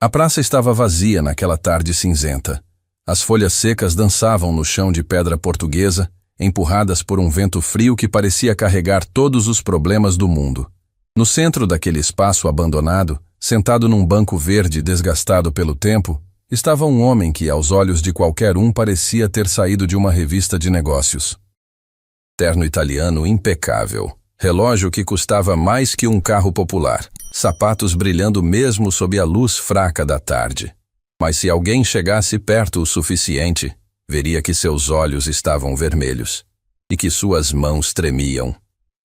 A praça estava vazia naquela tarde cinzenta. As folhas secas dançavam no chão de pedra portuguesa, empurradas por um vento frio que parecia carregar todos os problemas do mundo. No centro daquele espaço abandonado, sentado num banco verde desgastado pelo tempo, estava um homem que, aos olhos de qualquer um, parecia ter saído de uma revista de negócios. Terno italiano impecável, relógio que custava mais que um carro popular, sapatos brilhando mesmo sob a luz fraca da tarde. Mas se alguém chegasse perto o suficiente, veria que seus olhos estavam vermelhos e que suas mãos tremiam.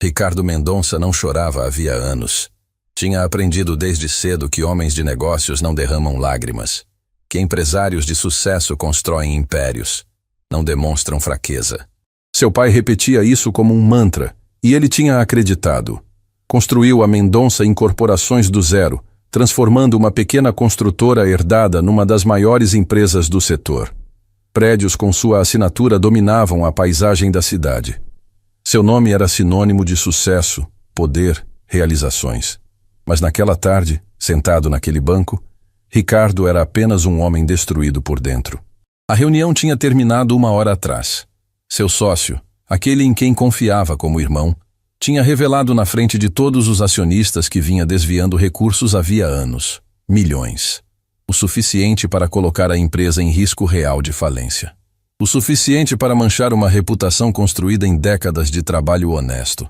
Ricardo Mendonça não chorava havia anos. Tinha aprendido desde cedo que homens de negócios não derramam lágrimas, que empresários de sucesso constroem impérios, não demonstram fraqueza. Seu pai repetia isso como um mantra, e ele tinha acreditado. Construiu a Mendonça Incorporações do zero, transformando uma pequena construtora herdada numa das maiores empresas do setor. Prédios com sua assinatura dominavam a paisagem da cidade. Seu nome era sinônimo de sucesso, poder, realizações. Mas naquela tarde, sentado naquele banco, Ricardo era apenas um homem destruído por dentro. A reunião tinha terminado 1 hora atrás. Seu sócio, aquele em quem confiava como irmão, tinha revelado na frente de todos os acionistas que vinha desviando recursos havia anos, milhões. O suficiente para colocar a empresa em risco real de falência. O suficiente para manchar uma reputação construída em décadas de trabalho honesto.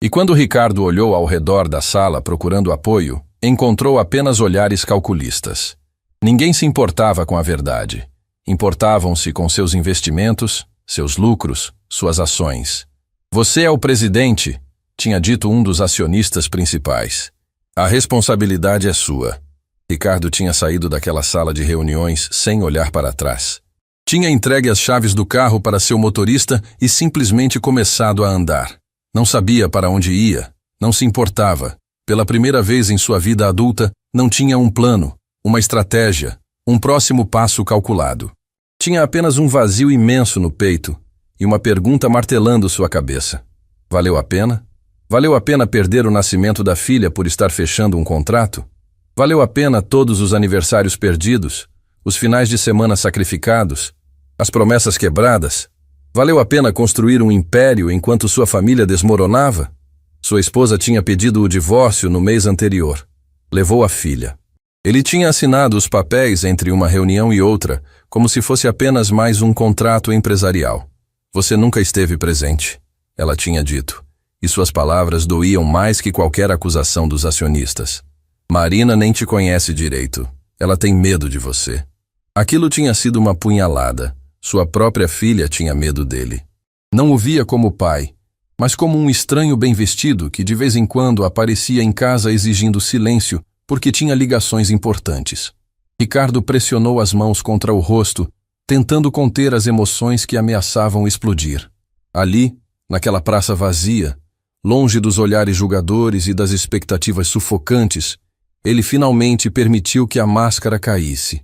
E quando Ricardo olhou ao redor da sala procurando apoio, encontrou apenas olhares calculistas. Ninguém se importava com a verdade. Importavam-se com seus investimentos, seus lucros, suas ações. "Você é o presidente", tinha dito um dos acionistas principais. "A responsabilidade é sua." Ricardo tinha saído daquela sala de reuniões sem olhar para trás. Tinha entregue as chaves do carro para seu motorista e simplesmente começado a andar. Não sabia para onde ia, não se importava. Pela primeira vez em sua vida adulta, não tinha um plano, uma estratégia, um próximo passo calculado. Tinha apenas um vazio imenso no peito e uma pergunta martelando sua cabeça. Valeu a pena? Valeu a pena perder o nascimento da filha por estar fechando um contrato? Valeu a pena todos os aniversários perdidos, os finais de semana sacrificados, as promessas quebradas? Valeu a pena construir um império enquanto sua família desmoronava? Sua esposa tinha pedido o divórcio no mês anterior. Levou a filha. Ele tinha assinado os papéis entre uma reunião e outra, como se fosse apenas mais um contrato empresarial. "Você nunca esteve presente", ela tinha dito, e suas palavras doíam mais que qualquer acusação dos acionistas. "Marina nem te conhece direito. Ela tem medo de você." Aquilo tinha sido uma punhalada. Sua própria filha tinha medo dele. Não o via como pai, mas como um estranho bem vestido que de vez em quando aparecia em casa exigindo silêncio porque tinha ligações importantes. Ricardo pressionou as mãos contra o rosto, tentando conter as emoções que ameaçavam explodir. Ali, naquela praça vazia, longe dos olhares julgadores e das expectativas sufocantes, ele finalmente permitiu que a máscara caísse.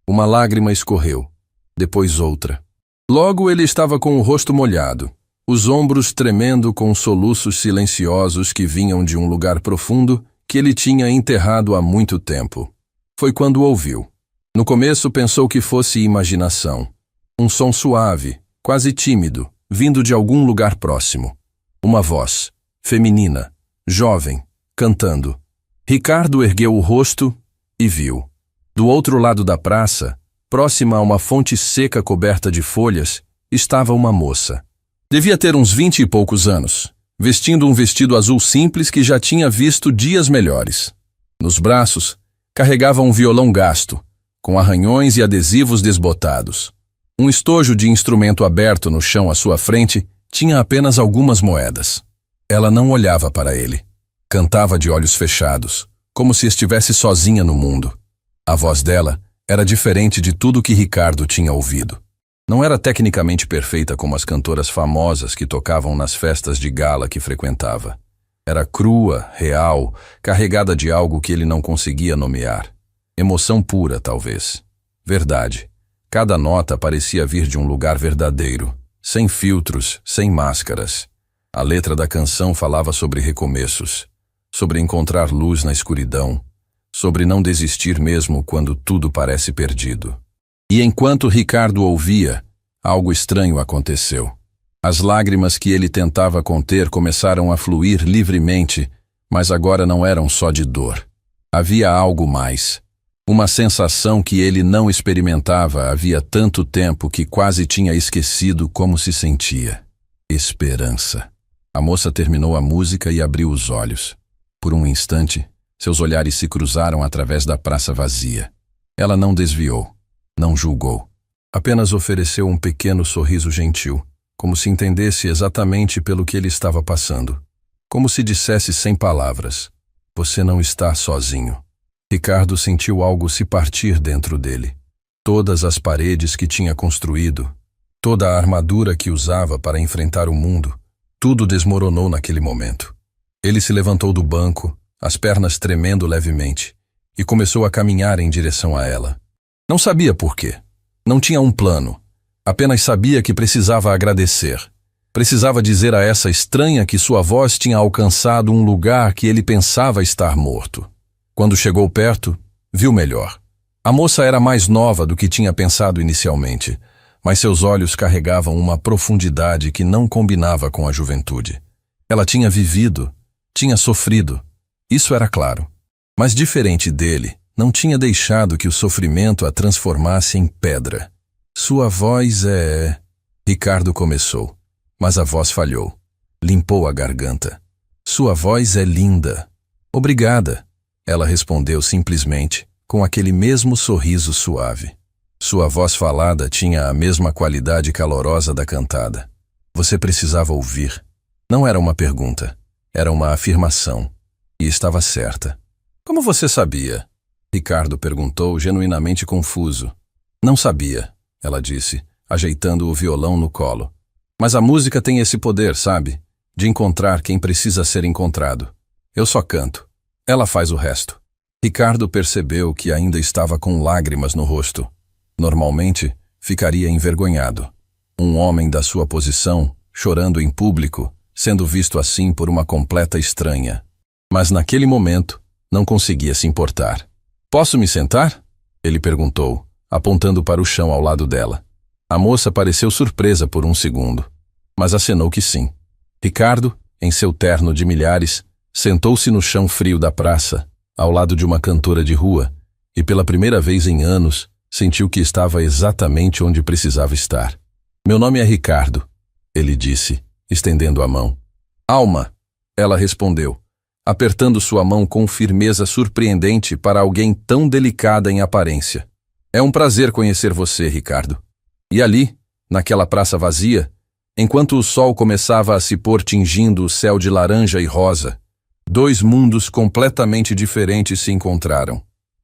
Uma lágrima escorreu, depois outra. Logo ele estava com o rosto molhado, os ombros tremendo com soluços silenciosos que vinham de um lugar profundo que ele tinha enterrado há muito tempo. Foi quando ouviu. No começo pensou que fosse imaginação. Um som suave, quase tímido, vindo de algum lugar próximo. Uma voz, feminina, jovem, cantando. Ricardo ergueu o rosto e viu. Do outro lado da praça, próxima a uma fonte seca coberta de folhas, estava uma moça. Devia ter uns 20 e poucos anos, vestindo um vestido azul simples que já tinha visto dias melhores. Nos braços, carregava um violão gasto, com arranhões e adesivos desbotados. Um estojo de instrumento aberto no chão à sua frente tinha apenas algumas moedas. Ela não olhava para ele. Cantava de olhos fechados, como se estivesse sozinha no mundo. A voz dela era diferente de tudo que Ricardo tinha ouvido. Não era tecnicamente perfeita como as cantoras famosas que tocavam nas festas de gala que frequentava. Era crua, real, carregada de algo que ele não conseguia nomear. Emoção pura, talvez. Verdade. Cada nota parecia vir de um lugar verdadeiro, sem filtros, sem máscaras. A letra da canção falava sobre recomeços, sobre encontrar luz na escuridão, sobre não desistir mesmo quando tudo parece perdido. E enquanto Ricardo ouvia, algo estranho aconteceu. As lágrimas que ele tentava conter começaram a fluir livremente, mas agora não eram só de dor. Havia algo mais. Uma sensação que ele não experimentava havia tanto tempo que quase tinha esquecido como se sentia. Esperança. A moça terminou a música e abriu os olhos. Por um instante, seus olhares se cruzaram através da praça vazia. Ela não desviou, não julgou. Apenas ofereceu um pequeno sorriso gentil, como se entendesse exatamente pelo que ele estava passando. Como se dissesse sem palavras: "Você não está sozinho." Ricardo sentiu algo se partir dentro dele. Todas as paredes que tinha construído, toda a armadura que usava para enfrentar o mundo, tudo desmoronou naquele momento. Ele se levantou do banco, as pernas tremendo levemente, e começou a caminhar em direção a ela. Não sabia por quê. Não tinha um plano. Apenas sabia que precisava agradecer. Precisava dizer a essa estranha que sua voz tinha alcançado um lugar que ele pensava estar morto. Quando chegou perto, viu melhor. A moça era mais nova do que tinha pensado inicialmente, mas seus olhos carregavam uma profundidade que não combinava com a juventude. Ela tinha vivido, tinha sofrido. Isso era claro. Mas diferente dele, não tinha deixado que o sofrimento a transformasse em pedra. Sua voz é... Ricardo começou, mas a voz falhou. Limpou a garganta. Sua voz é linda. Obrigada. Ela respondeu simplesmente, com aquele mesmo sorriso suave. Sua voz falada tinha a mesma qualidade calorosa da cantada. Você precisava ouvir. Não era uma pergunta, era uma afirmação. E estava certa. Como você sabia? Ricardo perguntou, genuinamente confuso. Não sabia, ela disse, ajeitando o violão no colo. Mas a música tem esse poder, sabe? De encontrar quem precisa ser encontrado. Eu só canto. Ela faz o resto. Ricardo percebeu que ainda estava com lágrimas no rosto. Normalmente, ficaria envergonhado. Um homem da sua posição, chorando em público, sendo visto assim por uma completa estranha. Mas naquele momento, não conseguia se importar. Posso me sentar? Ele perguntou, apontando para o chão ao lado dela. A moça pareceu surpresa por um segundo, mas acenou que sim. Ricardo, em seu terno de milhares, sentou-se no chão frio da praça, ao lado de uma cantora de rua, e pela primeira vez em anos, sentiu que estava exatamente onde precisava estar. Meu nome é Ricardo, ele disse, estendendo a mão. Alma, ela respondeu, apertando sua mão com firmeza surpreendente para alguém tão delicada em aparência. É um prazer conhecer você, Ricardo. E ali, naquela praça vazia, enquanto o sol começava a se pôr tingindo o céu de laranja e rosa, dois mundos completamente diferentes se encontraram.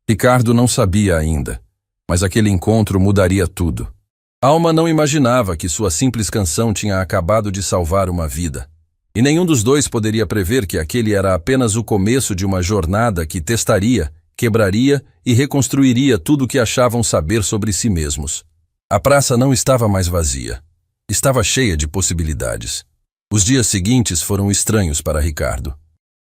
Ricardo não sabia ainda, mas aquele encontro mudaria tudo. Alma não imaginava que sua simples canção tinha acabado de salvar uma vida. E nenhum dos dois poderia prever que aquele era apenas o começo de uma jornada que testaria, quebraria e reconstruiria tudo o que achavam saber sobre si mesmos. A praça não estava mais vazia. Estava cheia de possibilidades. Os dias seguintes foram estranhos para Ricardo.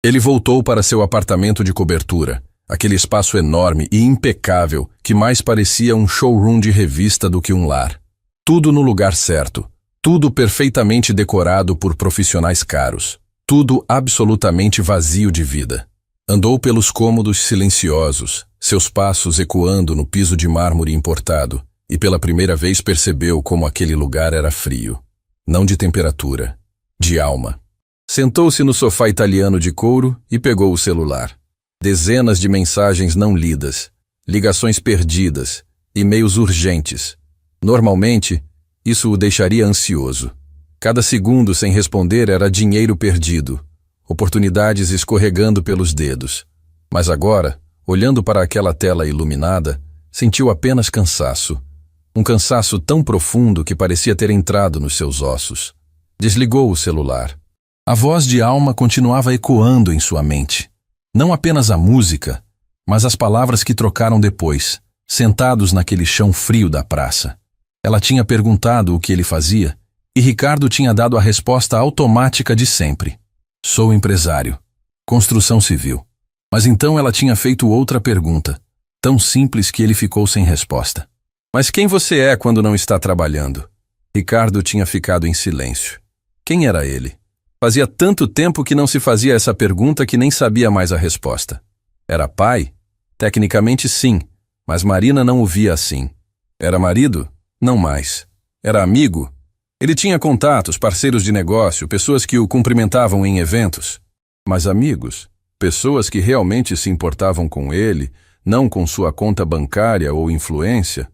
Ele voltou para seu apartamento de cobertura, aquele espaço enorme e impecável que mais parecia um showroom de revista do que um lar. Tudo no lugar certo. Tudo perfeitamente decorado por profissionais caros. Tudo absolutamente vazio de vida. Andou pelos cômodos silenciosos, seus passos ecoando no piso de mármore importado, e pela primeira vez percebeu como aquele lugar era frio. Não de temperatura, de alma. Sentou-se no sofá italiano de couro e pegou o celular. Dezenas de mensagens não lidas, ligações perdidas, e-mails urgentes. Normalmente, isso o deixaria ansioso. Cada segundo sem responder era dinheiro perdido, oportunidades escorregando pelos dedos. Mas agora, olhando para aquela tela iluminada, sentiu apenas cansaço. Um cansaço tão profundo que parecia ter entrado nos seus ossos. Desligou o celular. A voz de Alma continuava ecoando em sua mente. Não apenas a música, mas as palavras que trocaram depois, sentados naquele chão frio da praça. Ela tinha perguntado o que ele fazia, e Ricardo tinha dado a resposta automática de sempre. Sou empresário. Construção civil. Mas então ela tinha feito outra pergunta, tão simples que ele ficou sem resposta. Mas quem você é quando não está trabalhando? Ricardo tinha ficado em silêncio. Quem era ele? Fazia tanto tempo que não se fazia essa pergunta que nem sabia mais a resposta. Era pai? Tecnicamente sim, mas Marina não o via assim. Era marido? Não mais. Era amigo? Ele tinha contatos, parceiros de negócio, pessoas que o cumprimentavam em eventos. Mas amigos? Pessoas que realmente se importavam com ele, não com sua conta bancária ou influência?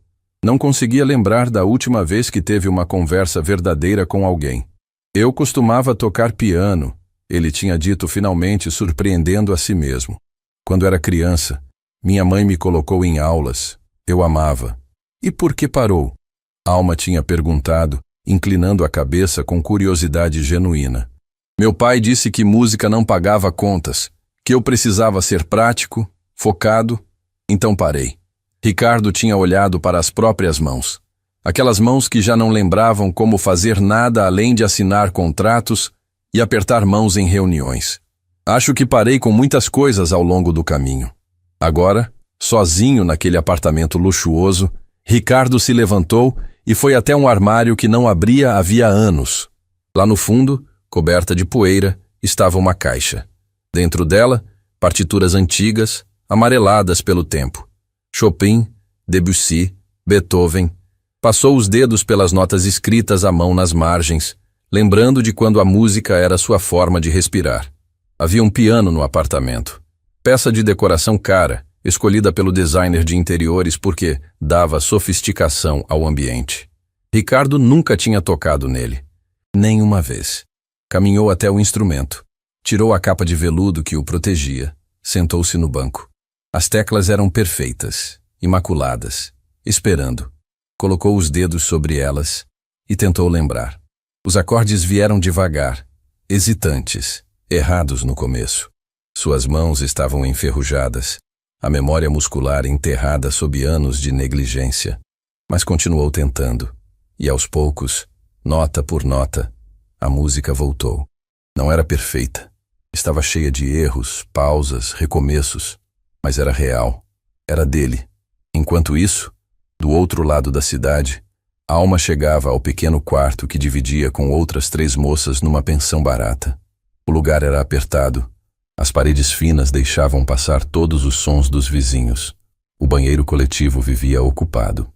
Não conseguia lembrar da última vez que teve uma conversa verdadeira com alguém. Eu costumava tocar piano, ele tinha dito finalmente, surpreendendo a si mesmo. Quando era criança, minha mãe me colocou em aulas. Eu amava. E por que parou? Alma tinha perguntado, inclinando a cabeça com curiosidade genuína. Meu pai disse que música não pagava contas, que eu precisava ser prático, focado, então parei. Ricardo tinha olhado para as próprias mãos. Aquelas mãos que já não lembravam como fazer nada além de assinar contratos e apertar mãos em reuniões. Acho que parei com muitas coisas ao longo do caminho. Agora, sozinho naquele apartamento luxuoso, Ricardo se levantou e foi até um armário que não abria havia anos. Lá no fundo, coberta de poeira, estava uma caixa. Dentro dela, partituras antigas, amareladas pelo tempo. Chopin, Debussy, Beethoven. Passou os dedos pelas notas escritas à mão nas margens, lembrando de quando a música era sua forma de respirar. Havia um piano no apartamento. Peça de decoração cara, escolhida pelo designer de interiores porque dava sofisticação ao ambiente. Ricardo nunca tinha tocado nele. Nem uma vez. Caminhou até o instrumento. Tirou a capa de veludo que o protegia. Sentou-se no banco. As teclas eram perfeitas, imaculadas, esperando. Colocou os dedos sobre elas e tentou lembrar. Os acordes vieram devagar, hesitantes, errados no começo. Suas mãos estavam enferrujadas, a memória muscular enterrada sob anos de negligência. Mas continuou tentando, e aos poucos, nota por nota, a música voltou. Não era perfeita, estava cheia de erros, pausas, recomeços, mas era real, era dele. Enquanto isso, do outro lado da cidade, Alma chegava ao pequeno quarto que dividia com outras 3 moças numa pensão barata. O lugar era apertado. As paredes finas deixavam passar todos os sons dos vizinhos. O banheiro coletivo vivia ocupado.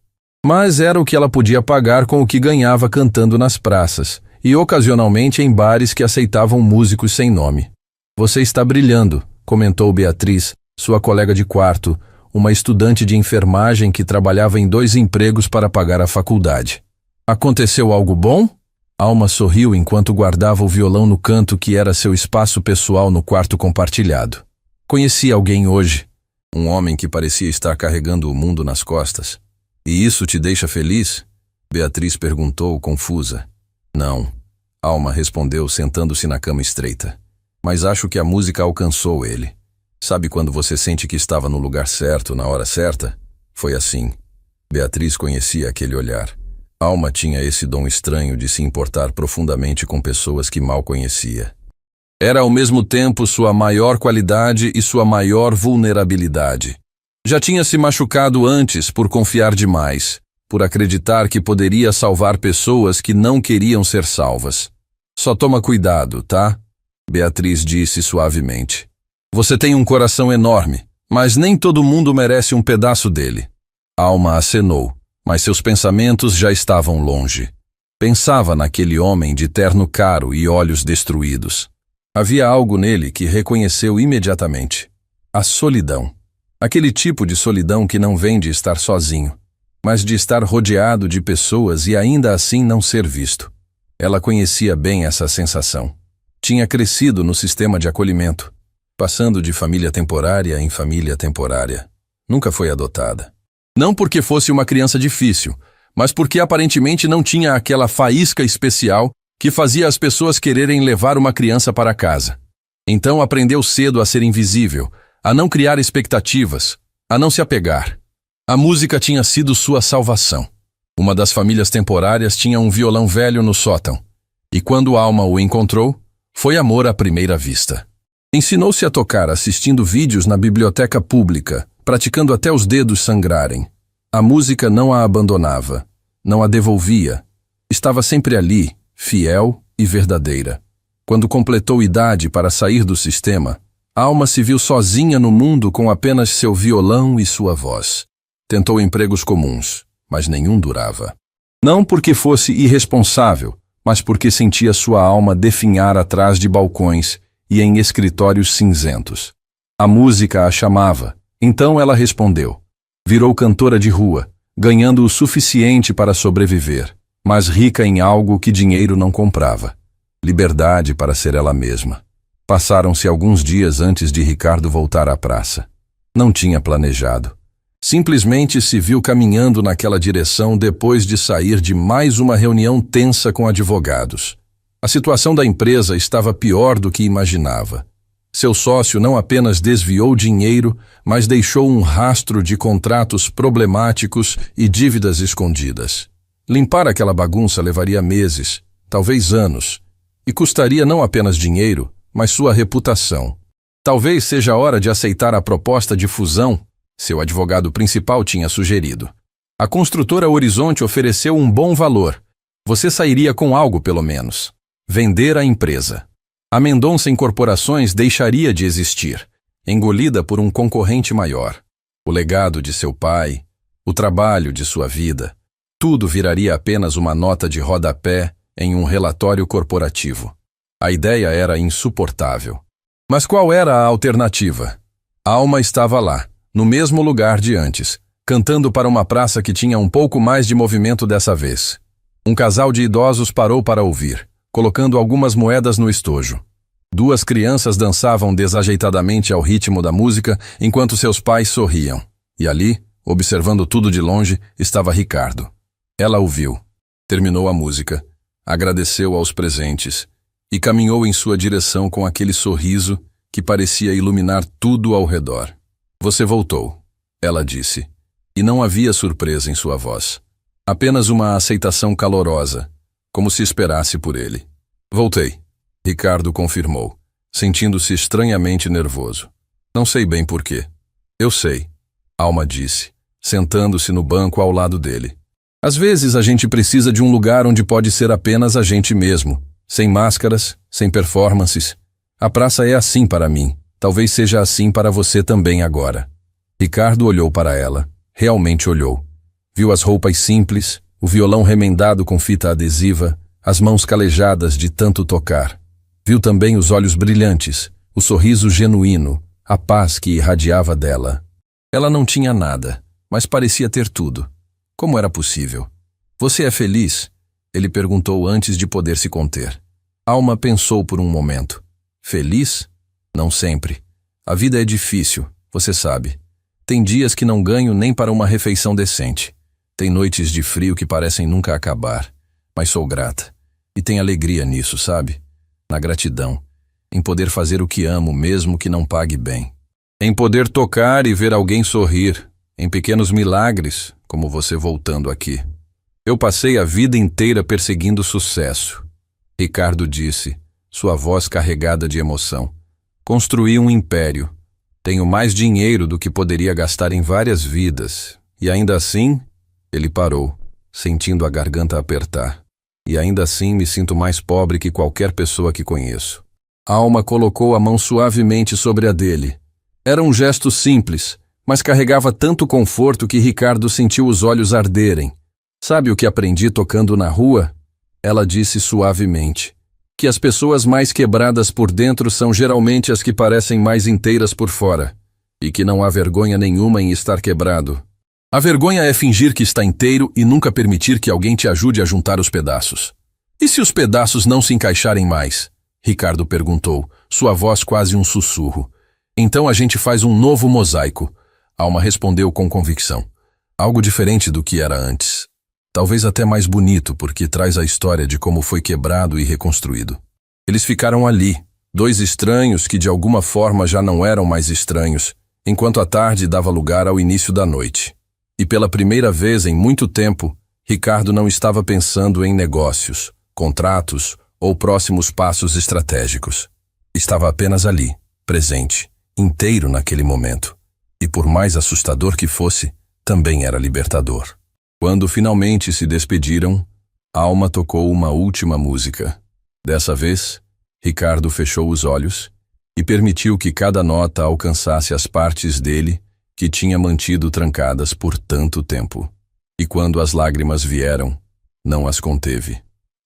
Mas era o que ela podia pagar com o que ganhava cantando nas praças e ocasionalmente em bares que aceitavam músicos sem nome. Você está brilhando, comentou Beatriz, sua colega de quarto, uma estudante de enfermagem que trabalhava em 2 empregos para pagar a faculdade. Aconteceu algo bom? Alma sorriu enquanto guardava o violão no canto que era seu espaço pessoal no quarto compartilhado. Conheci alguém hoje, um homem que parecia estar carregando o mundo nas costas. E isso te deixa feliz? Beatriz perguntou, confusa. Não, Alma respondeu sentando-se na cama estreita. Mas acho que a música alcançou ele. Sabe quando você sente que estava no lugar certo, na hora certa? Foi assim. Beatriz conhecia aquele olhar. Alma tinha esse dom estranho de se importar profundamente com pessoas que mal conhecia. Era ao mesmo tempo sua maior qualidade e sua maior vulnerabilidade. Já tinha se machucado antes por confiar demais, por acreditar que poderia salvar pessoas que não queriam ser salvas. Só toma cuidado, tá? Beatriz disse suavemente. Você tem um coração enorme, mas nem todo mundo merece um pedaço dele. Alma acenou, mas seus pensamentos já estavam longe. Pensava naquele homem de terno caro e olhos destruídos. Havia algo nele que reconheceu imediatamente. A solidão. Aquele tipo de solidão que não vem de estar sozinho, mas de estar rodeado de pessoas e ainda assim não ser visto. Ela conhecia bem essa sensação. Tinha crescido no sistema de acolhimento, passando de família temporária em família temporária. Nunca foi adotada. Não porque fosse uma criança difícil, mas porque aparentemente não tinha aquela faísca especial que fazia as pessoas quererem levar uma criança para casa. Então aprendeu cedo a ser invisível, a não criar expectativas, a não se apegar. A música tinha sido sua salvação. Uma das famílias temporárias tinha um violão velho no sótão, e quando Alma o encontrou, foi amor à primeira vista. Ensinou-se a tocar assistindo vídeos na biblioteca pública, praticando até os dedos sangrarem. A música não a abandonava, não a devolvia. Estava sempre ali, fiel e verdadeira. Quando completou idade para sair do sistema, Alma se viu sozinha no mundo com apenas seu violão e sua voz. Tentou empregos comuns, mas nenhum durava. Não porque fosse irresponsável, mas porque sentia sua alma definhar atrás de balcões e em escritórios cinzentos. A música a chamava, então ela respondeu. Virou cantora de rua, ganhando o suficiente para sobreviver, mas rica em algo que dinheiro não comprava. Liberdade para ser ela mesma. Passaram-se alguns dias antes de Ricardo voltar à praça. Não tinha planejado. Simplesmente se viu caminhando naquela direção depois de sair de mais uma reunião tensa com advogados. A situação da empresa estava pior do que imaginava. Seu sócio não apenas desviou dinheiro, mas deixou um rastro de contratos problemáticos e dívidas escondidas. Limpar aquela bagunça levaria meses, talvez anos, e custaria não apenas dinheiro, mas sua reputação. Talvez seja a hora de aceitar a proposta de fusão, seu advogado principal tinha sugerido. A construtora Horizonte ofereceu um bom valor. Você sairia com algo, pelo menos. Vender a empresa. A Mendonça Incorporações deixaria de existir, engolida por um concorrente maior. O legado de seu pai, o trabalho de sua vida, tudo viraria apenas uma nota de rodapé em um relatório corporativo. A ideia era insuportável. Mas qual era a alternativa? Alma estava lá, no mesmo lugar de antes, cantando para uma praça que tinha um pouco mais de movimento dessa vez. Um casal de idosos parou para ouvir, colocando algumas moedas no estojo. Duas crianças dançavam desajeitadamente ao ritmo da música, enquanto seus pais sorriam. E ali, observando tudo de longe, estava Ricardo. Ela o viu. Terminou a música, agradeceu aos presentes e caminhou em sua direção com aquele sorriso que parecia iluminar tudo ao redor. Você voltou, ela disse, e não havia surpresa em sua voz. Apenas uma aceitação calorosa, como se esperasse por ele. Voltei, Ricardo confirmou, sentindo-se estranhamente nervoso. Não sei bem porquê. Eu sei, Alma disse, sentando-se no banco ao lado dele. Às vezes a gente precisa de um lugar onde pode ser apenas a gente mesmo, sem máscaras, sem performances. A praça é assim para mim, talvez seja assim para você também agora. Ricardo olhou para ela, realmente olhou. Viu as roupas simples, o violão remendado com fita adesiva, as mãos calejadas de tanto tocar. Viu também os olhos brilhantes, o sorriso genuíno, a paz que irradiava dela. Ela não tinha nada, mas parecia ter tudo. Como era possível? Você é feliz? Ele perguntou antes de poder se conter. Alma pensou por um momento. Feliz? Não sempre. A vida é difícil, você sabe. Tem dias que não ganho nem para uma refeição decente. Tem noites de frio que parecem nunca acabar. Mas sou grata. E tem alegria nisso, sabe? Na gratidão. Em poder fazer o que amo, mesmo que não pague bem. Em poder tocar e ver alguém sorrir. Em pequenos milagres, como você voltando aqui. Eu passei a vida inteira perseguindo sucesso. Ricardo disse, sua voz carregada de emoção. Construí um império. Tenho mais dinheiro do que poderia gastar em várias vidas. E ainda assim, ele parou, sentindo a garganta apertar. E ainda assim me sinto mais pobre que qualquer pessoa que conheço. Alma colocou a mão suavemente sobre a dele. Era um gesto simples, mas carregava tanto conforto que Ricardo sentiu os olhos arderem. Sabe o que aprendi tocando na rua? Ela disse suavemente. Que as pessoas mais quebradas por dentro são geralmente as que parecem mais inteiras por fora. E que não há vergonha nenhuma em estar quebrado. A vergonha é fingir que está inteiro e nunca permitir que alguém te ajude a juntar os pedaços. E se os pedaços não se encaixarem mais? Ricardo perguntou, sua voz quase um sussurro. Então a gente faz um novo mosaico. Alma respondeu com convicção. Algo diferente do que era antes. Talvez até mais bonito, porque traz a história de como foi quebrado e reconstruído. Eles ficaram ali, dois estranhos que de alguma forma já não eram mais estranhos, enquanto a tarde dava lugar ao início da noite. E pela primeira vez em muito tempo, Ricardo não estava pensando em negócios, contratos ou próximos passos estratégicos. Estava apenas ali, presente, inteiro naquele momento. E por mais assustador que fosse, também era libertador. Quando finalmente se despediram, Alma tocou uma última música. Dessa vez, Ricardo fechou os olhos e permitiu que cada nota alcançasse as partes dele que tinha mantido trancadas por tanto tempo. E quando as lágrimas vieram, não as conteve.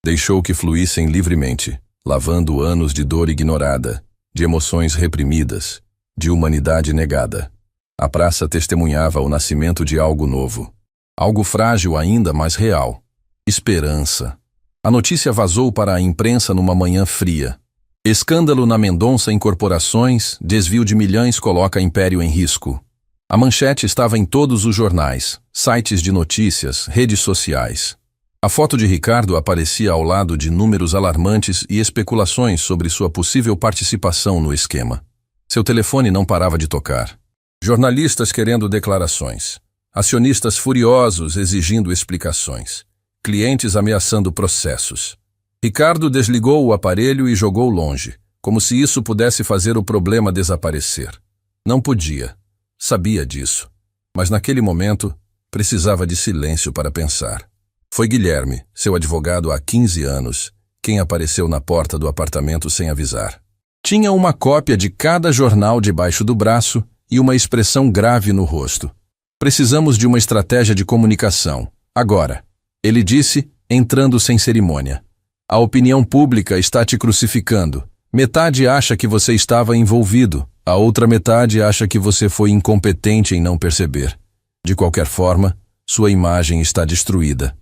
Deixou que fluíssem livremente, lavando anos de dor ignorada, de emoções reprimidas, de humanidade negada. A praça testemunhava o nascimento de algo novo. Algo frágil ainda, mas real. Esperança. A notícia vazou para a imprensa numa manhã fria. Escândalo na Mendonça Incorporações, desvio de milhões coloca império em risco. A manchete estava em todos os jornais, sites de notícias, redes sociais. A foto de Ricardo aparecia ao lado de números alarmantes e especulações sobre sua possível participação no esquema. Seu telefone não parava de tocar. Jornalistas querendo declarações. Acionistas furiosos exigindo explicações. Clientes ameaçando processos. Ricardo desligou o aparelho e jogou longe, como se isso pudesse fazer o problema desaparecer. Não podia. Sabia disso. Mas naquele momento, precisava de silêncio para pensar. Foi Guilherme, seu advogado há 15 anos, quem apareceu na porta do apartamento sem avisar. Tinha uma cópia de cada jornal debaixo do braço e uma expressão grave no rosto. Precisamos de uma estratégia de comunicação. Agora, ele disse, entrando sem cerimônia. A opinião pública está te crucificando. Metade acha que você estava envolvido. A outra metade acha que você foi incompetente em não perceber. De qualquer forma, sua imagem está destruída.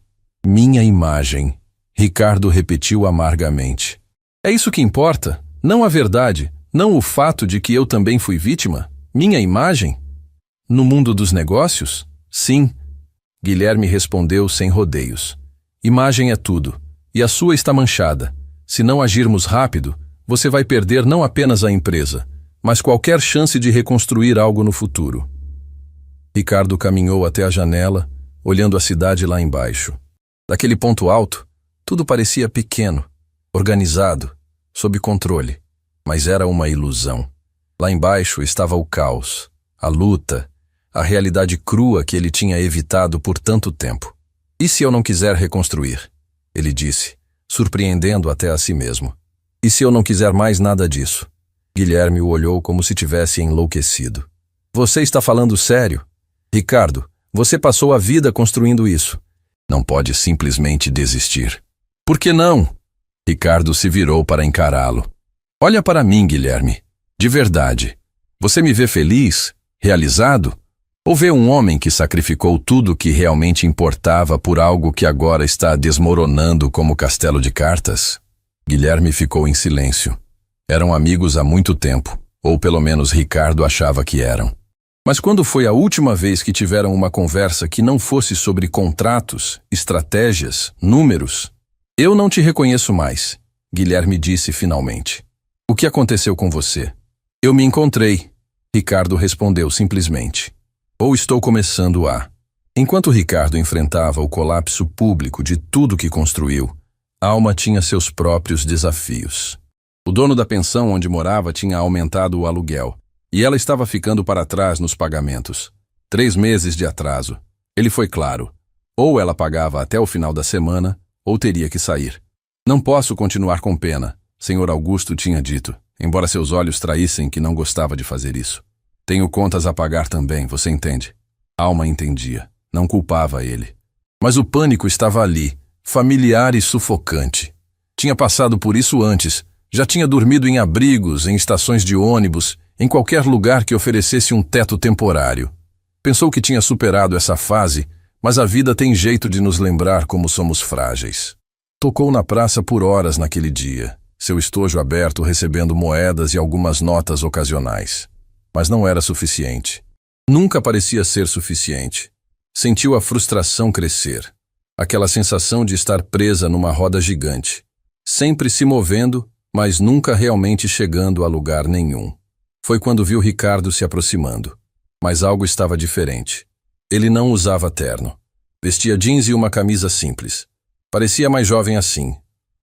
Minha imagem, Ricardo repetiu amargamente. É isso que importa? Não a verdade, não o fato de que eu também fui vítima? Minha imagem? No mundo dos negócios? Sim. Guilherme respondeu sem rodeios. Imagem é tudo, e a sua está manchada. Se não agirmos rápido, você vai perder não apenas a empresa, mas qualquer chance de reconstruir algo no futuro. Ricardo caminhou até a janela, olhando a cidade lá embaixo. Daquele ponto alto, tudo parecia pequeno, organizado, sob controle, mas era uma ilusão. Lá embaixo estava o caos, a luta, a realidade crua que ele tinha evitado por tanto tempo. E se eu não quiser reconstruir? Ele disse, surpreendendo até a si mesmo. E se eu não quiser mais nada disso? Guilherme o olhou como se tivesse enlouquecido. Você está falando sério? Ricardo, você passou a vida construindo isso. Não pode simplesmente desistir. Por que não? Ricardo se virou para encará-lo. Olha para mim, Guilherme. De verdade. Você me vê feliz? Realizado? Ou vê um homem que sacrificou tudo o que realmente importava por algo que agora está desmoronando como castelo de cartas? Guilherme ficou em silêncio. Eram amigos há muito tempo, ou pelo menos Ricardo achava que eram. Mas quando foi a última vez que tiveram uma conversa que não fosse sobre contratos, estratégias, números? Eu não te reconheço mais, Guilherme disse finalmente. O que aconteceu com você? Eu me encontrei, Ricardo respondeu simplesmente. Ou estou começando a. Enquanto Ricardo enfrentava o colapso público de tudo que construiu, Alma tinha seus próprios desafios. O dono da pensão onde morava tinha aumentado o aluguel, e ela estava ficando para trás nos pagamentos. 3 meses de atraso. Ele foi claro. Ou ela pagava até o final da semana, ou teria que sair. Não posso continuar com pena, Sr. Augusto tinha dito, embora seus olhos traíssem que não gostava de fazer isso. Tenho contas a pagar também, você entende? Alma entendia. Não culpava ele. Mas o pânico estava ali, familiar e sufocante. Tinha passado por isso antes. Já tinha dormido em abrigos, em estações de ônibus, em qualquer lugar que oferecesse um teto temporário. Pensou que tinha superado essa fase, mas a vida tem jeito de nos lembrar como somos frágeis. Tocou na praça por horas naquele dia, seu estojo aberto recebendo moedas e algumas notas ocasionais. Mas não era suficiente. Nunca parecia ser suficiente. Sentiu a frustração crescer. Aquela sensação de estar presa numa roda gigante. Sempre se movendo, mas nunca realmente chegando a lugar nenhum. Foi quando viu Ricardo se aproximando. Mas algo estava diferente. Ele não usava terno. Vestia jeans e uma camisa simples. Parecia mais jovem assim,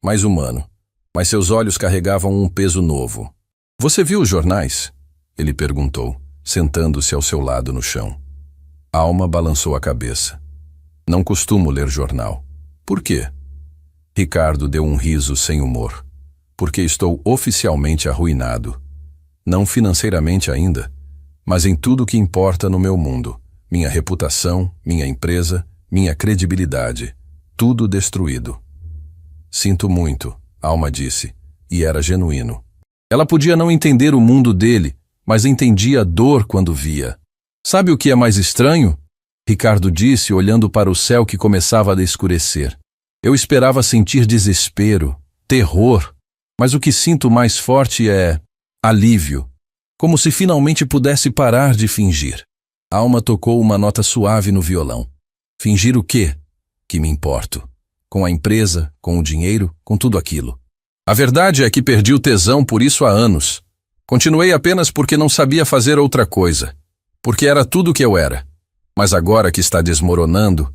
mais humano. Mas seus olhos carregavam um peso novo. Você viu os jornais? Ele perguntou, sentando-se ao seu lado no chão. Alma balançou a cabeça. Não costumo ler jornal. Por quê? Ricardo deu um riso sem humor. Porque estou oficialmente arruinado. Não financeiramente ainda, mas em tudo que importa no meu mundo. Minha reputação, minha empresa, minha credibilidade. Tudo destruído. Sinto muito, Alma disse, e era genuíno. Ela podia não entender o mundo dele, mas entendia a dor quando via. Sabe o que é mais estranho? Ricardo disse, olhando para o céu que começava a escurecer. Eu esperava sentir desespero, terror, mas o que sinto mais forte é alívio, como se finalmente pudesse parar de fingir. Alma tocou uma nota suave no violão. Fingir o quê? Que me importo. Com a empresa, com o dinheiro, com tudo aquilo. A verdade é que perdi o tesão por isso há anos. Continuei apenas porque não sabia fazer outra coisa. Porque era tudo o que eu era. Mas agora que está desmoronando,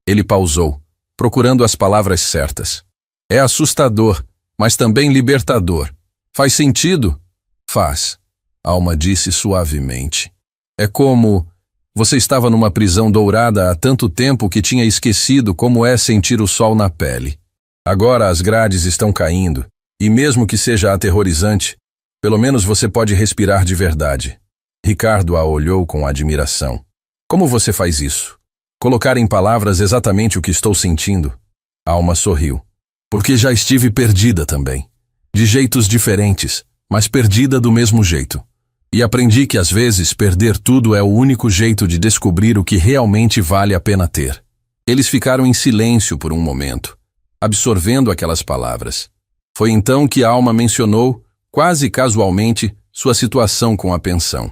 ele pausou, procurando as palavras certas. É assustador, mas também libertador. Faz sentido? Faz. Alma disse suavemente. É como... Você estava numa prisão dourada há tanto tempo que tinha esquecido como é sentir o sol na pele. Agora as grades estão caindo, e mesmo que seja aterrorizante, pelo menos você pode respirar de verdade. Ricardo a olhou com admiração. Como você faz isso? Colocar em palavras exatamente o que estou sentindo? Alma sorriu. Porque já estive perdida também. De jeitos diferentes, mas perdida do mesmo jeito. E aprendi que às vezes perder tudo é o único jeito de descobrir o que realmente vale a pena ter. Eles ficaram em silêncio por um momento, absorvendo aquelas palavras. Foi então que a Alma mencionou, quase casualmente, sua situação com a pensão.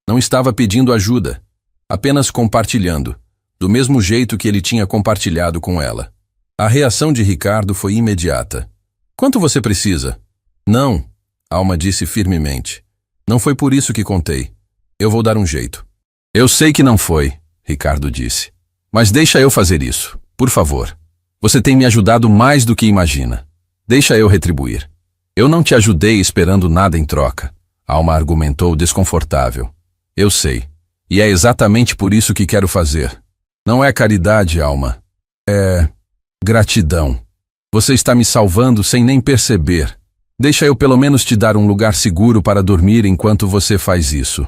Não estava pedindo ajuda, apenas compartilhando, do mesmo jeito que ele tinha compartilhado com ela. A reação de Ricardo foi imediata. Quanto você precisa? Não, Alma disse firmemente. Não foi por isso que contei. Eu vou dar um jeito. Eu sei que não foi, Ricardo disse. Mas deixa eu fazer isso, por favor. Você tem me ajudado mais do que imagina. Deixa eu retribuir. Eu não te ajudei esperando nada em troca. Alma argumentou desconfortável. Eu sei. E é exatamente por isso que quero fazer. Não é caridade, Alma. É... gratidão. Você está me salvando sem nem perceber. Deixa eu pelo menos te dar um lugar seguro para dormir enquanto você faz isso.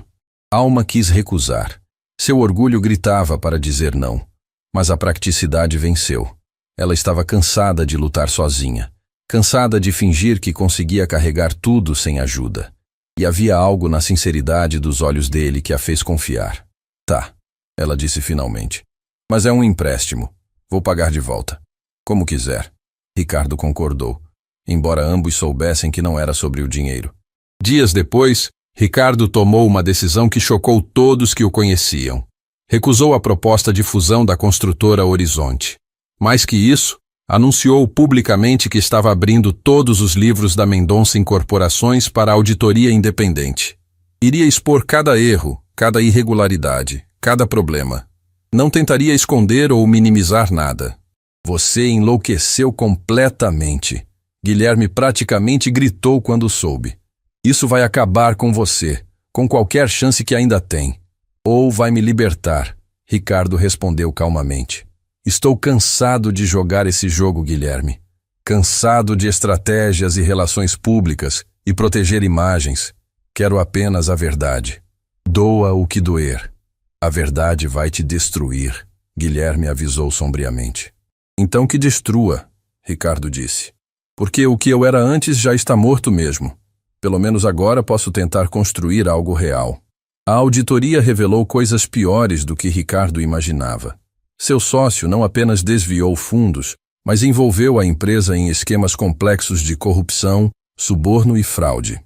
Alma quis recusar. Seu orgulho gritava para dizer não. Mas a praticidade venceu. Ela estava cansada de lutar sozinha. Cansada de fingir que conseguia carregar tudo sem ajuda. E havia algo na sinceridade dos olhos dele que a fez confiar. Tá, ela disse finalmente. Mas é um empréstimo. Vou pagar de volta. Como quiser. Ricardo concordou. Embora ambos soubessem que não era sobre o dinheiro. Dias depois, Ricardo tomou uma decisão que chocou todos que o conheciam. Recusou a proposta de fusão da construtora Horizonte. Mais que isso, anunciou publicamente que estava abrindo todos os livros da Mendonça Incorporações para auditoria independente. Iria expor cada erro, cada irregularidade, cada problema. Não tentaria esconder ou minimizar nada. Você enlouqueceu completamente. Guilherme praticamente gritou quando soube. Isso vai acabar com você, com qualquer chance que ainda tem. Ou vai me libertar, Ricardo respondeu calmamente. Estou cansado de jogar esse jogo, Guilherme. Cansado de estratégias e relações públicas e proteger imagens. Quero apenas a verdade. Doa o que doer. A verdade vai te destruir, Guilherme avisou sombriamente. Então que destrua, Ricardo disse. Porque o que eu era antes já está morto mesmo. Pelo menos agora posso tentar construir algo real. A auditoria revelou coisas piores do que Ricardo imaginava. Seu sócio não apenas desviou fundos, mas envolveu a empresa em esquemas complexos de corrupção, suborno e fraude.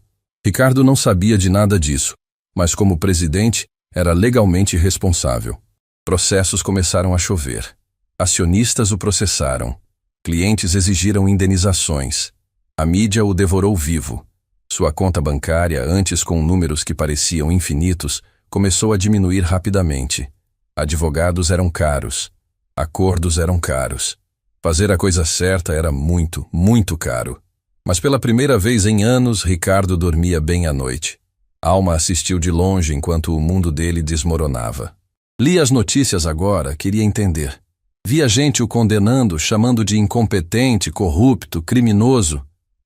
Ricardo não sabia de nada disso, mas como presidente, era legalmente responsável. Processos começaram a chover. Acionistas o processaram. Clientes exigiram indenizações. A mídia o devorou vivo. Sua conta bancária, antes com números que pareciam infinitos, começou a diminuir rapidamente. Advogados eram caros. Acordos eram caros. Fazer a coisa certa era muito, muito caro. Mas pela primeira vez em anos, Ricardo dormia bem à noite. Alma assistiu de longe enquanto o mundo dele desmoronava. Lia as notícias agora, queria entender. Via gente o condenando, chamando de incompetente, corrupto, criminoso.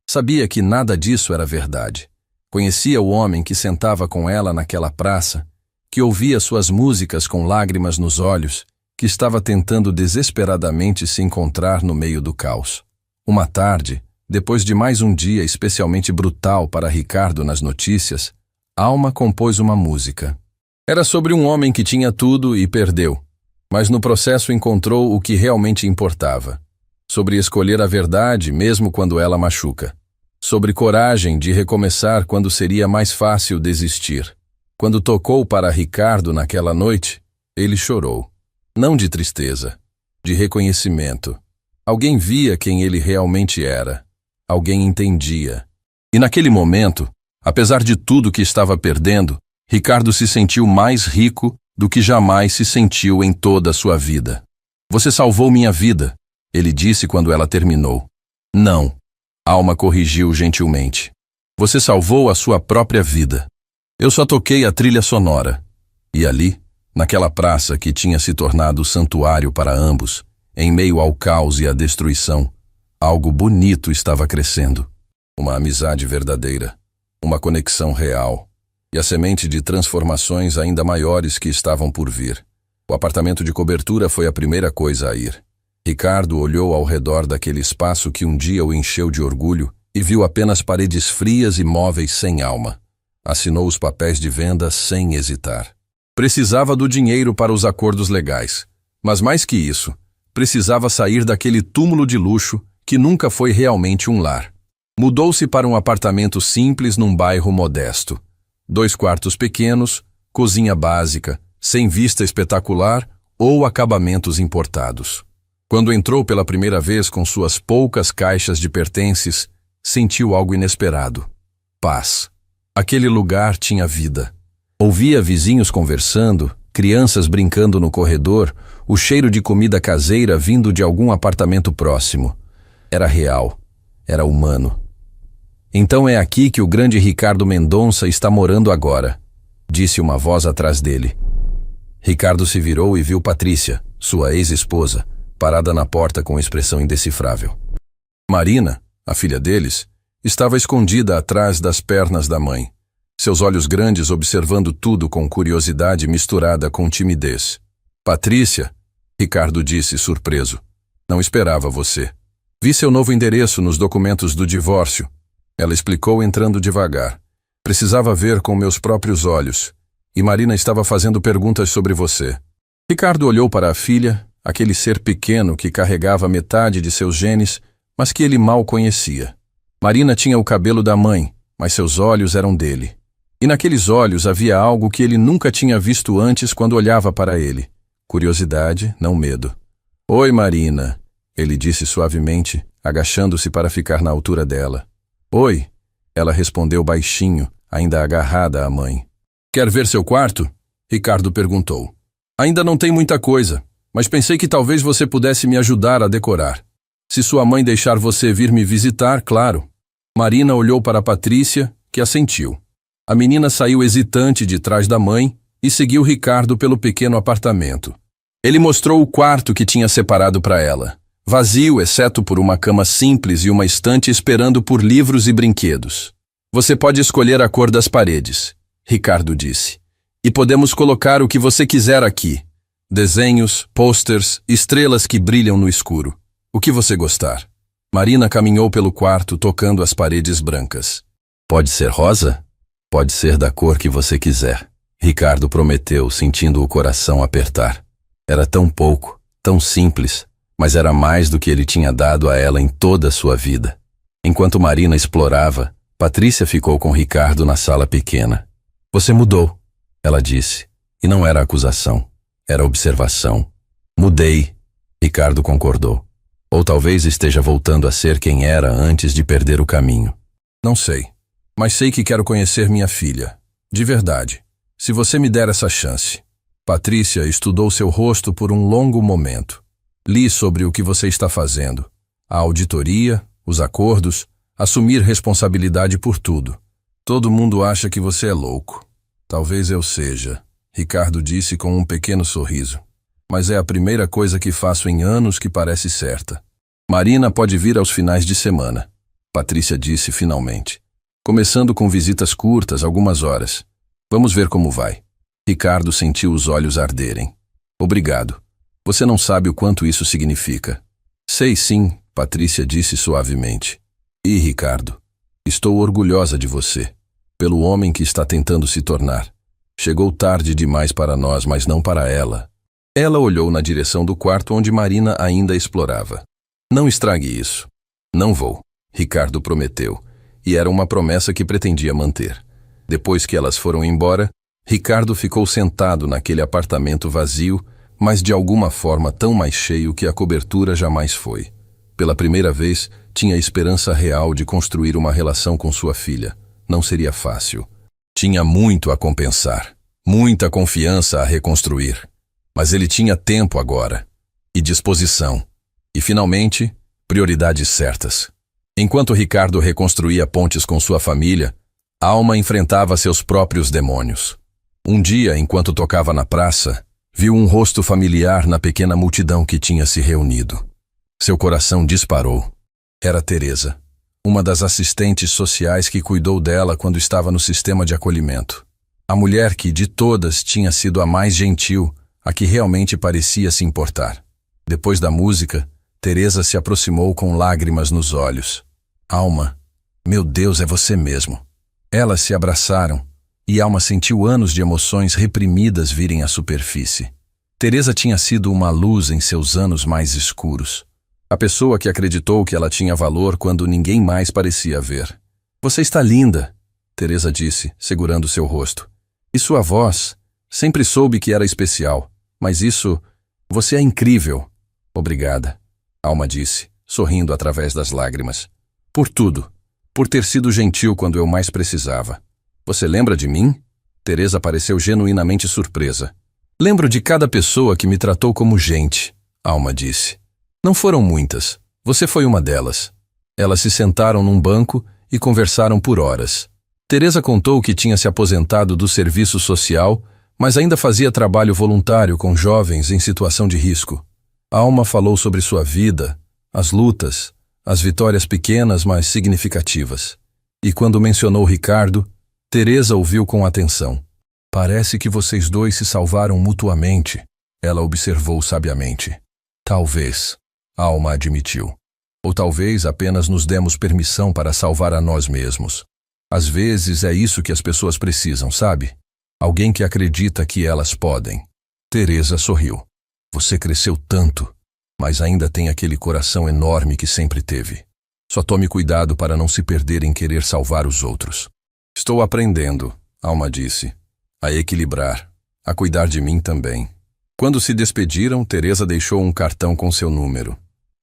Sabia que nada disso era verdade. Conhecia o homem que sentava com ela naquela praça, que ouvia suas músicas com lágrimas nos olhos, que estava tentando desesperadamente se encontrar no meio do caos. Uma tarde, depois de mais um dia especialmente brutal para Ricardo nas notícias, Alma compôs uma música. Era sobre um homem que tinha tudo e perdeu, mas no processo encontrou o que realmente importava. Sobre escolher a verdade mesmo quando ela machuca. Sobre coragem de recomeçar quando seria mais fácil desistir. Quando tocou para Ricardo naquela noite, ele chorou. Não de tristeza, de reconhecimento. Alguém via quem ele realmente era. Alguém entendia. E naquele momento, apesar de tudo que estava perdendo, Ricardo se sentiu mais rico do que jamais se sentiu em toda a sua vida. Você salvou minha vida, ele disse quando ela terminou. Não, Alma corrigiu gentilmente. Você salvou a sua própria vida. Eu só toquei a trilha sonora. E ali, naquela praça que tinha se tornado santuário para ambos, em meio ao caos e à destruição, algo bonito estava crescendo. Uma amizade verdadeira, uma conexão real, e a semente de transformações ainda maiores que estavam por vir. O apartamento de cobertura foi a primeira coisa a ir. Ricardo olhou ao redor daquele espaço que um dia o encheu de orgulho e viu apenas paredes frias e móveis sem alma. Assinou os papéis de venda sem hesitar. Precisava do dinheiro para os acordos legais, mas mais que isso, precisava sair daquele túmulo de luxo que nunca foi realmente um lar. Mudou-se para um apartamento simples num bairro modesto. 2 quartos pequenos, cozinha básica, sem vista espetacular ou acabamentos importados. Quando entrou pela primeira vez com suas poucas caixas de pertences, sentiu algo inesperado. Paz. Aquele lugar tinha vida. Ouvia vizinhos conversando, crianças brincando no corredor, o cheiro de comida caseira vindo de algum apartamento próximo. Era real. Era humano. Então é aqui que o grande Ricardo Mendonça está morando agora, disse uma voz atrás dele. Ricardo se virou e viu Patrícia, sua ex-esposa, parada na porta com expressão indecifrável. Marina, a filha deles, estava escondida atrás das pernas da mãe, seus olhos grandes observando tudo com curiosidade misturada com timidez. Patrícia, Ricardo disse surpreso, não esperava você. Vi seu novo endereço nos documentos do divórcio. Ela explicou entrando devagar. Precisava ver com meus próprios olhos. E Marina estava fazendo perguntas sobre você. Ricardo olhou para a filha, aquele ser pequeno que carregava metade de seus genes, mas que ele mal conhecia. Marina tinha o cabelo da mãe, mas seus olhos eram dele. E naqueles olhos havia algo que ele nunca tinha visto antes quando olhava para ele. Curiosidade, não medo. Oi, Marina, ele disse suavemente, agachando-se para ficar na altura dela. Oi, ela respondeu baixinho, ainda agarrada à mãe. Quer ver seu quarto? Ricardo perguntou. Ainda não tem muita coisa, mas pensei que talvez você pudesse me ajudar a decorar. Se sua mãe deixar você vir me visitar, claro. Marina olhou para Patrícia, que assentiu. A menina saiu hesitante de trás da mãe e seguiu Ricardo pelo pequeno apartamento. Ele mostrou o quarto que tinha separado para ela. Vazio, exceto por uma cama simples e uma estante esperando por livros e brinquedos. Você pode escolher a cor das paredes, Ricardo disse. E podemos colocar o que você quiser aqui. Desenhos, posters, estrelas que brilham no escuro. O que você gostar. Marina caminhou pelo quarto tocando as paredes brancas. Pode ser rosa? Pode ser da cor que você quiser. Ricardo prometeu, sentindo o coração apertar. Era tão pouco, tão simples. Mas era mais do que ele tinha dado a ela em toda a sua vida. Enquanto Marina explorava, Patrícia ficou com Ricardo na sala pequena. Você mudou, ela disse, e não era acusação, era observação. Mudei, Ricardo concordou. Ou talvez esteja voltando a ser quem era antes de perder o caminho. Não sei, mas sei que quero conhecer minha filha, de verdade, se você me der essa chance. Patrícia estudou seu rosto por um longo momento. Li sobre o que você está fazendo. A auditoria, os acordos, Assumir responsabilidade por tudo. Todo mundo acha que você é louco. Talvez eu seja, Ricardo disse com um pequeno sorriso. Mas é a primeira coisa que faço em anos que parece certa. Marina pode vir aos finais de semana, Patrícia disse finalmente. Começando com visitas curtas, algumas horas. Vamos ver como vai. Ricardo sentiu os olhos arderem. Obrigado. Você não sabe o quanto isso significa. Sei sim, Patrícia disse suavemente. E, Ricardo, estou orgulhosa de você, pelo homem que está tentando se tornar. Chegou tarde demais para nós, mas não para ela. Ela olhou na direção do quarto onde Marina ainda explorava. Não estrague isso. Não vou, Ricardo prometeu, e era uma promessa que pretendia manter. Depois que elas foram embora, Ricardo ficou sentado naquele apartamento vazio, mas de alguma forma tão mais cheio que a cobertura jamais foi. Pela primeira vez, tinha esperança real de construir uma relação com sua filha. Não seria fácil. Tinha muito a compensar, muita confiança a reconstruir. Mas ele tinha tempo agora, e disposição, e finalmente, prioridades certas. Enquanto Ricardo reconstruía pontes com sua família, Alma enfrentava seus próprios demônios. Um dia, enquanto tocava na praça, viu um rosto familiar na pequena multidão que tinha se reunido. Seu coração disparou. Era Teresa, uma das assistentes sociais que cuidou dela quando estava no sistema de acolhimento. A mulher que, de todas, tinha sido a mais gentil, a que realmente parecia se importar. Depois da música, Teresa se aproximou com lágrimas nos olhos. Alma, meu Deus, é você mesmo. Elas se abraçaram, e Alma sentiu anos de emoções reprimidas virem à superfície. Teresa tinha sido uma luz em seus anos mais escuros. A pessoa que acreditou que ela tinha valor quando ninguém mais parecia ver. Você está linda, Teresa disse, segurando seu rosto. E sua voz, sempre soube que era especial, mas isso, você é incrível. Obrigada, Alma disse, sorrindo através das lágrimas. Por tudo, por ter sido gentil quando eu mais precisava. Você lembra de mim? Teresa pareceu genuinamente surpresa. Lembro de cada pessoa que me tratou como gente, Alma disse. Não foram muitas, você foi uma delas. Elas se sentaram num banco e conversaram por horas. Teresa contou que tinha se aposentado do serviço social, mas ainda fazia trabalho voluntário com jovens em situação de risco. Alma falou sobre sua vida, as lutas, as vitórias pequenas, mas significativas. E quando mencionou Ricardo, Teresa ouviu com atenção. Parece que vocês dois se salvaram mutuamente, ela observou sabiamente. Talvez, Alma admitiu. Ou talvez apenas nos demos permissão para salvar a nós mesmos. Às vezes é isso que as pessoas precisam, sabe? Alguém que acredita que elas podem. Teresa sorriu. Você cresceu tanto, mas ainda tem aquele coração enorme que sempre teve. Só tome cuidado para não se perder em querer salvar os outros. Estou aprendendo, Alma disse, a equilibrar, a cuidar de mim também. Quando se despediram, Teresa deixou um cartão com seu número.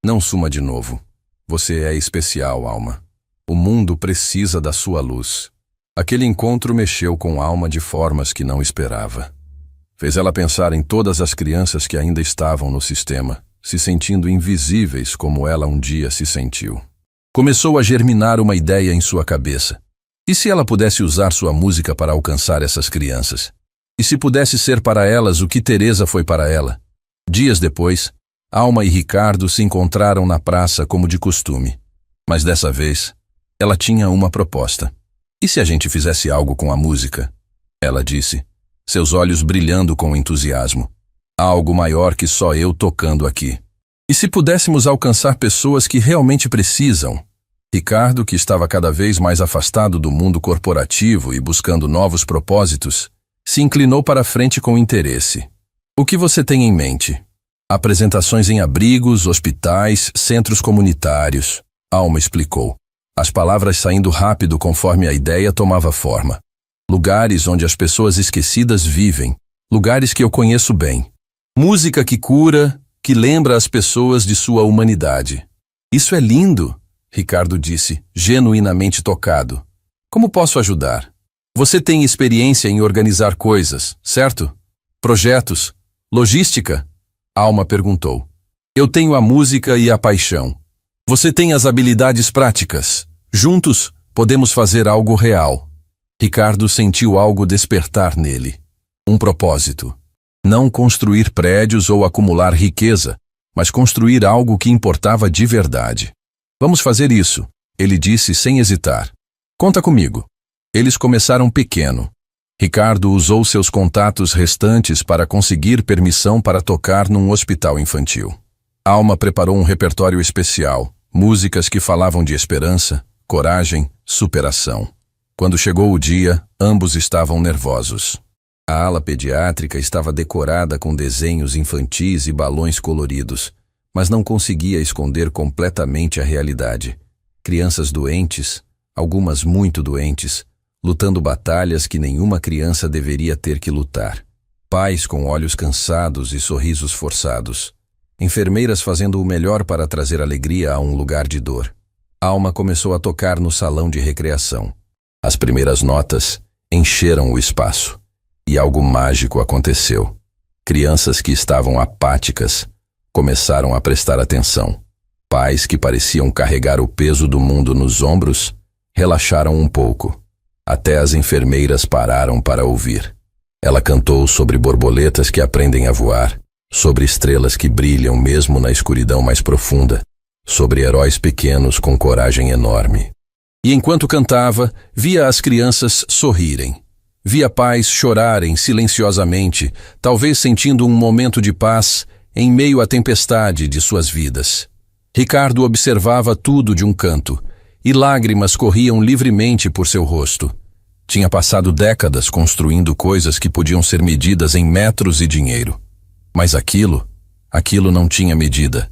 Não suma de novo. Você é especial, Alma. O mundo precisa da sua luz. Aquele encontro mexeu com Alma de formas que não esperava. Fez ela pensar em todas as crianças que ainda estavam no sistema, se sentindo invisíveis como ela um dia se sentiu. Começou a germinar uma ideia em sua cabeça. E se ela pudesse usar sua música para alcançar essas crianças? E se pudesse ser para elas o que Teresa foi para ela? Dias depois, Alma e Ricardo se encontraram na praça como de costume. Mas dessa vez, ela tinha uma proposta. E se a gente fizesse algo com a música? Ela disse, seus olhos brilhando com entusiasmo. Algo maior que só eu tocando aqui. E se pudéssemos alcançar pessoas que realmente precisam? Ricardo, que estava cada vez mais afastado do mundo corporativo e buscando novos propósitos, se inclinou para a frente com interesse. O que você tem em mente? Apresentações em abrigos, hospitais, centros comunitários. Alma explicou. As palavras saindo rápido conforme a ideia tomava forma. Lugares onde as pessoas esquecidas vivem. Lugares que eu conheço bem. Música que cura, que lembra as pessoas de sua humanidade. Isso é lindo, Ricardo disse, genuinamente tocado. Como posso ajudar? Você tem experiência em organizar coisas, certo? Projetos? Logística? Alma perguntou. Eu tenho a música e a paixão. Você tem as habilidades práticas, Juntos, podemos fazer algo real. Ricardo sentiu algo despertar nele. Um propósito. Não construir prédios ou acumular riqueza, mas construir algo que importava de verdade. Vamos fazer isso, ele disse sem hesitar. Conta comigo. Eles começaram pequeno. Ricardo usou seus contatos restantes para conseguir permissão para tocar num hospital infantil. Alma preparou um repertório especial, músicas que falavam de esperança, coragem, superação. Quando chegou o dia, ambos estavam nervosos. A ala pediátrica estava decorada com desenhos infantis e balões coloridos, mas não conseguia esconder completamente a realidade. Crianças doentes, algumas muito doentes, lutando batalhas que nenhuma criança deveria ter que lutar. Pais com olhos cansados e sorrisos forçados. Enfermeiras fazendo o melhor para trazer alegria a um lugar de dor. Alma começou a tocar no salão de recreação. As primeiras notas encheram o espaço. E algo mágico aconteceu. Crianças que estavam apáticas começaram a prestar atenção. Pais que pareciam carregar o peso do mundo nos ombros relaxaram um pouco. Até as enfermeiras pararam para ouvir. Ela cantou sobre borboletas que aprendem a voar, sobre estrelas que brilham mesmo na escuridão mais profunda, sobre heróis pequenos com coragem enorme. E enquanto cantava, via as crianças sorrirem. Via pais chorarem silenciosamente, talvez sentindo um momento de paz em meio à tempestade de suas vidas. Ricardo observava tudo de um canto, e lágrimas corriam livremente por seu rosto. Tinha passado décadas construindo coisas que podiam ser medidas em metros e dinheiro. Mas aquilo não tinha medida.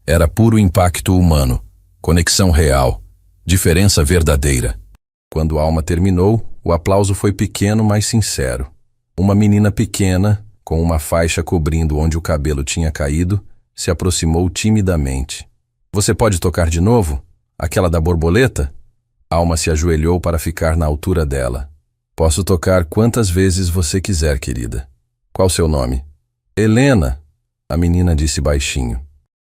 Era puro impacto humano, conexão real, diferença verdadeira. Quando Alma terminou, o aplauso foi pequeno, mas sincero. Uma menina pequena, com uma faixa cobrindo onde o cabelo tinha caído, se aproximou timidamente. Você pode tocar de novo? Aquela da borboleta? Alma se ajoelhou para ficar na altura dela. Posso tocar quantas vezes você quiser, querida. Qual seu nome? Helena, a menina disse baixinho.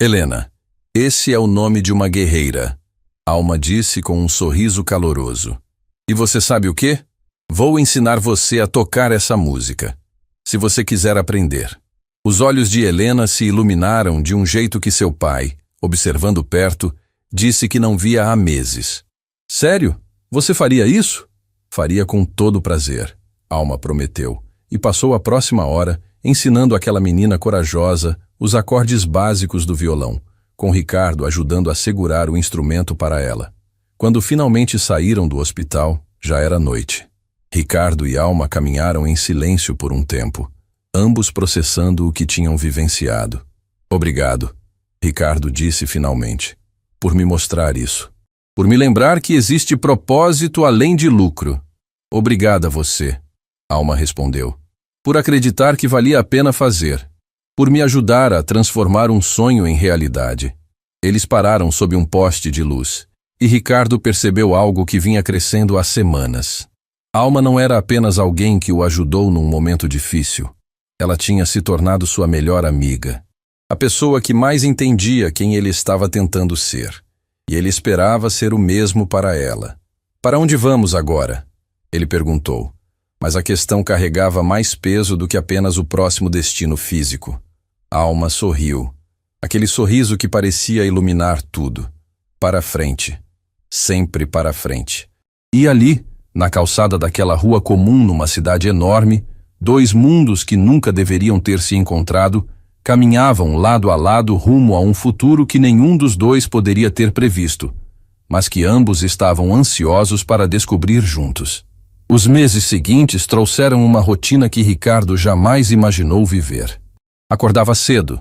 Helena, esse é o nome de uma guerreira, Alma disse com um sorriso caloroso. E você sabe o quê? Vou ensinar você a tocar essa música, se você quiser aprender. Os olhos de Helena se iluminaram de um jeito que seu pai, observando perto, disse que não via há meses. Sério? Você faria isso? Faria com todo prazer, Alma prometeu, e passou a próxima hora ensinando aquela menina corajosa os acordes básicos do violão, com Ricardo ajudando a segurar o instrumento para ela. Quando finalmente saíram do hospital, já era noite. Ricardo e Alma caminharam em silêncio por um tempo, ambos processando o que tinham vivenciado. Obrigado, Ricardo disse finalmente, por me mostrar isso. Por me lembrar que existe propósito além de lucro. Obrigada a você, Alma respondeu. Por acreditar que valia a pena fazer. Por me ajudar a transformar um sonho em realidade. Eles pararam sob um poste de luz, e Ricardo percebeu algo que vinha crescendo há semanas. Alma não era apenas alguém que o ajudou num momento difícil. Ela tinha se tornado sua melhor amiga. A pessoa que mais entendia quem ele estava tentando ser. E ele esperava ser o mesmo para ela. Para onde vamos agora? Ele perguntou. Mas a questão carregava mais peso do que apenas o próximo destino físico. Alma sorriu. Aquele sorriso que parecia iluminar tudo. Para frente. Sempre para frente. E ali, na calçada daquela rua comum numa cidade enorme, dois mundos que nunca deveriam ter se encontrado, caminhavam lado a lado rumo a um futuro que nenhum dos dois poderia ter previsto, mas que ambos estavam ansiosos para descobrir juntos. Os meses seguintes trouxeram uma rotina que Ricardo jamais imaginou viver. Acordava cedo,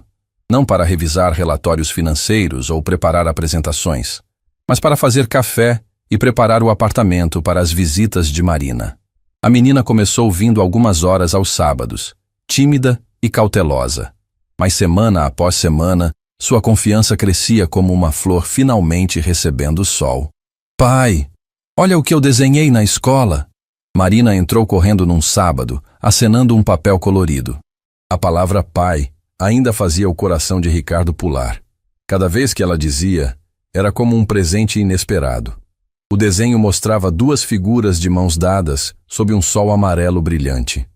não para revisar relatórios financeiros ou preparar apresentações, mas para fazer café e preparar o apartamento para as visitas de Marina. A menina começou vindo algumas horas aos sábados, tímida e cautelosa. Mas semana após semana, sua confiança crescia como uma flor finalmente recebendo o sol. Pai, olha o que eu desenhei na escola. Marina entrou correndo num sábado, acenando um papel colorido. A palavra pai ainda fazia o coração de Ricardo pular. Cada vez que ela dizia, era como um presente inesperado. O desenho mostrava duas figuras de mãos dadas sob um sol amarelo brilhante.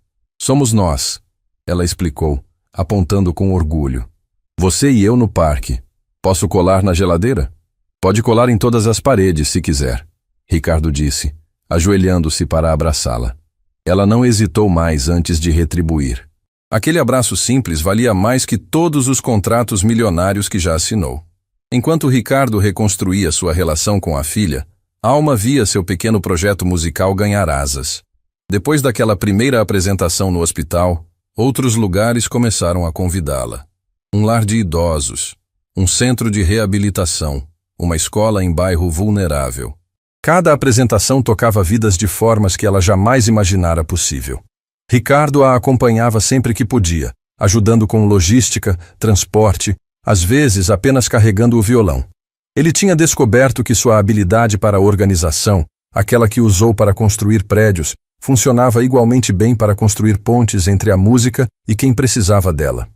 Somos nós, ela explicou, apontando com orgulho. Você e eu no parque. Posso colar na geladeira? Pode colar em todas as paredes, se quiser, Ricardo disse, ajoelhando-se para abraçá-la. Ela não hesitou mais antes de retribuir. Aquele abraço simples valia mais que todos os contratos milionários que já assinou. Enquanto Ricardo reconstruía sua relação com a filha, Alma via seu pequeno projeto musical ganhar asas. Depois daquela primeira apresentação no hospital, outros lugares começaram a convidá-la. Um lar de idosos, um centro de reabilitação, uma escola em bairro vulnerável. Cada apresentação tocava vidas de formas que ela jamais imaginara possível. Ricardo a acompanhava sempre que podia, ajudando com logística, transporte, às vezes apenas carregando o violão. Ele tinha descoberto que sua habilidade para a organização, aquela que usou para construir prédios, funcionava igualmente bem para construir pontes entre a música e quem precisava dela.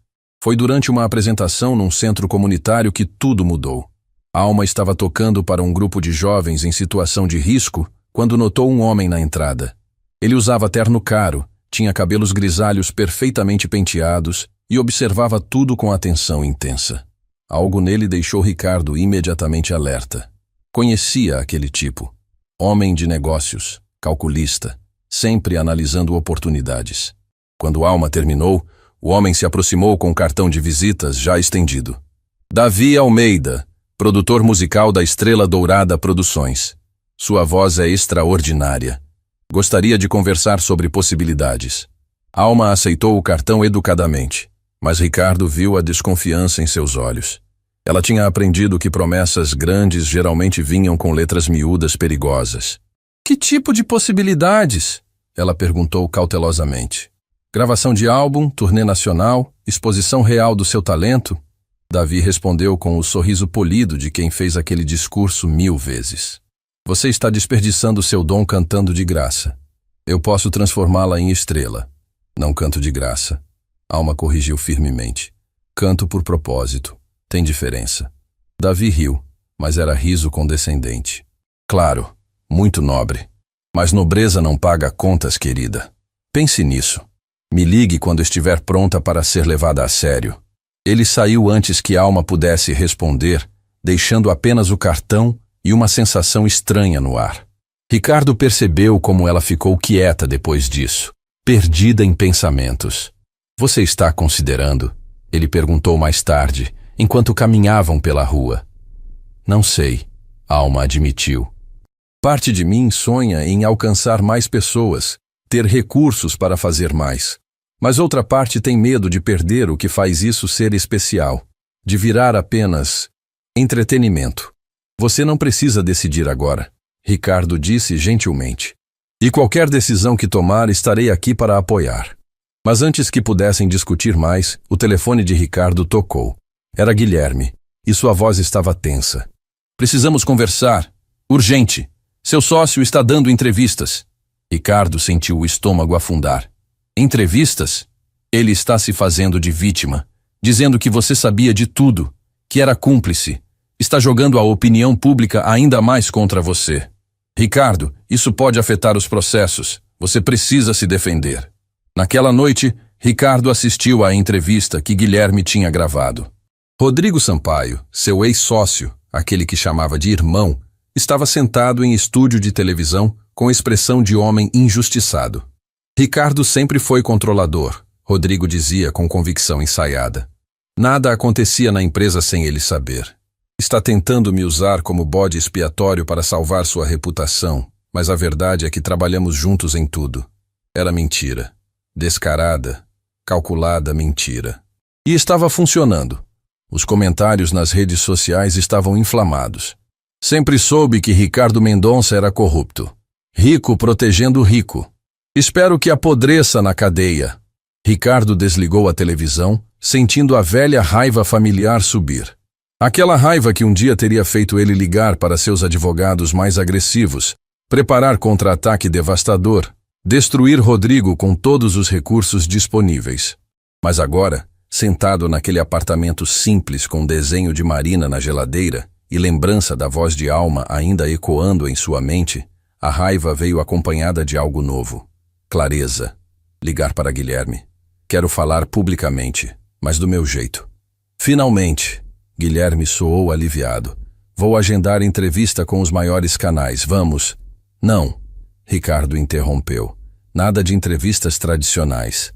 Foi durante uma apresentação num centro comunitário que tudo mudou. Alma estava tocando para um grupo de jovens em situação de risco quando notou um homem na entrada. Ele usava terno caro, tinha cabelos grisalhos perfeitamente penteados e observava tudo com atenção intensa. Algo nele deixou Ricardo imediatamente alerta. Conhecia aquele tipo. Homem de negócios, calculista, sempre analisando oportunidades. Quando Alma terminou, o homem se aproximou com o cartão de visitas já estendido. Davi Almeida, produtor musical da Estrela Dourada Produções. Sua voz é extraordinária. Gostaria de conversar sobre possibilidades. Alma aceitou o cartão educadamente, mas Ricardo viu a desconfiança em seus olhos. Ela tinha aprendido que promessas grandes geralmente vinham com letras miúdas perigosas. Que tipo de possibilidades? Ela perguntou cautelosamente. Gravação de álbum, turnê nacional, exposição real do seu talento? Davi respondeu com o sorriso polido de quem fez aquele discurso 1000 vezes. Você está desperdiçando seu dom cantando de graça. Eu posso transformá-la em estrela. Não canto de graça. Alma corrigiu firmemente. Canto por propósito. Tem diferença. Davi riu, mas era riso condescendente. Claro, muito nobre. Mas nobreza não paga contas, querida. Pense nisso. Me ligue quando estiver pronta para ser levada a sério. Ele saiu antes que Alma pudesse responder, deixando apenas o cartão e uma sensação estranha no ar. Ricardo percebeu como ela ficou quieta depois disso, perdida em pensamentos. Você está considerando? Ele perguntou mais tarde, enquanto caminhavam pela rua. Não sei, Alma admitiu. Parte de mim sonha em alcançar mais pessoas, ter recursos para fazer mais. Mas outra parte tem medo de perder o que faz isso ser especial, de virar apenas entretenimento. Você não precisa decidir agora, Ricardo disse gentilmente. E qualquer decisão que tomar, estarei aqui para apoiar. Mas antes que pudessem discutir mais, o telefone de Ricardo tocou. Era Guilherme, e sua voz estava tensa. Precisamos conversar. Urgente. Seu sócio está dando entrevistas. Ricardo sentiu o estômago afundar. Entrevistas? Ele está se fazendo de vítima, dizendo que você sabia de tudo, que era cúmplice. Está jogando a opinião pública ainda mais contra você. Ricardo, isso pode afetar os processos. Você precisa se defender. Naquela noite, Ricardo assistiu à entrevista que Guilherme tinha gravado. Rodrigo Sampaio, seu ex-sócio, aquele que chamava de irmão, estava sentado em estúdio de televisão com expressão de homem injustiçado. Ricardo sempre foi controlador, Rodrigo dizia com convicção ensaiada. Nada acontecia na empresa sem ele saber. Está tentando me usar como bode expiatório para salvar sua reputação, mas a verdade é que trabalhamos juntos em tudo. Era mentira. Descarada, calculada mentira. E estava funcionando. Os comentários nas redes sociais estavam inflamados. Sempre soube que Ricardo Mendonça era corrupto. Rico protegendo rico. Espero que apodreça na cadeia. Ricardo desligou a televisão, sentindo a velha raiva familiar subir. Aquela raiva que um dia teria feito ele ligar para seus advogados mais agressivos, preparar contra-ataque devastador, destruir Rodrigo com todos os recursos disponíveis. Mas agora, sentado naquele apartamento simples com desenho de Marina na geladeira, e lembrança da voz de Alma ainda ecoando em sua mente, a raiva veio acompanhada de algo novo. Clareza. Ligar para Guilherme. Quero falar publicamente, mas do meu jeito. Finalmente, Guilherme soou aliviado. Vou agendar entrevista com os maiores canais, vamos? Não, Ricardo interrompeu. Nada de entrevistas tradicionais.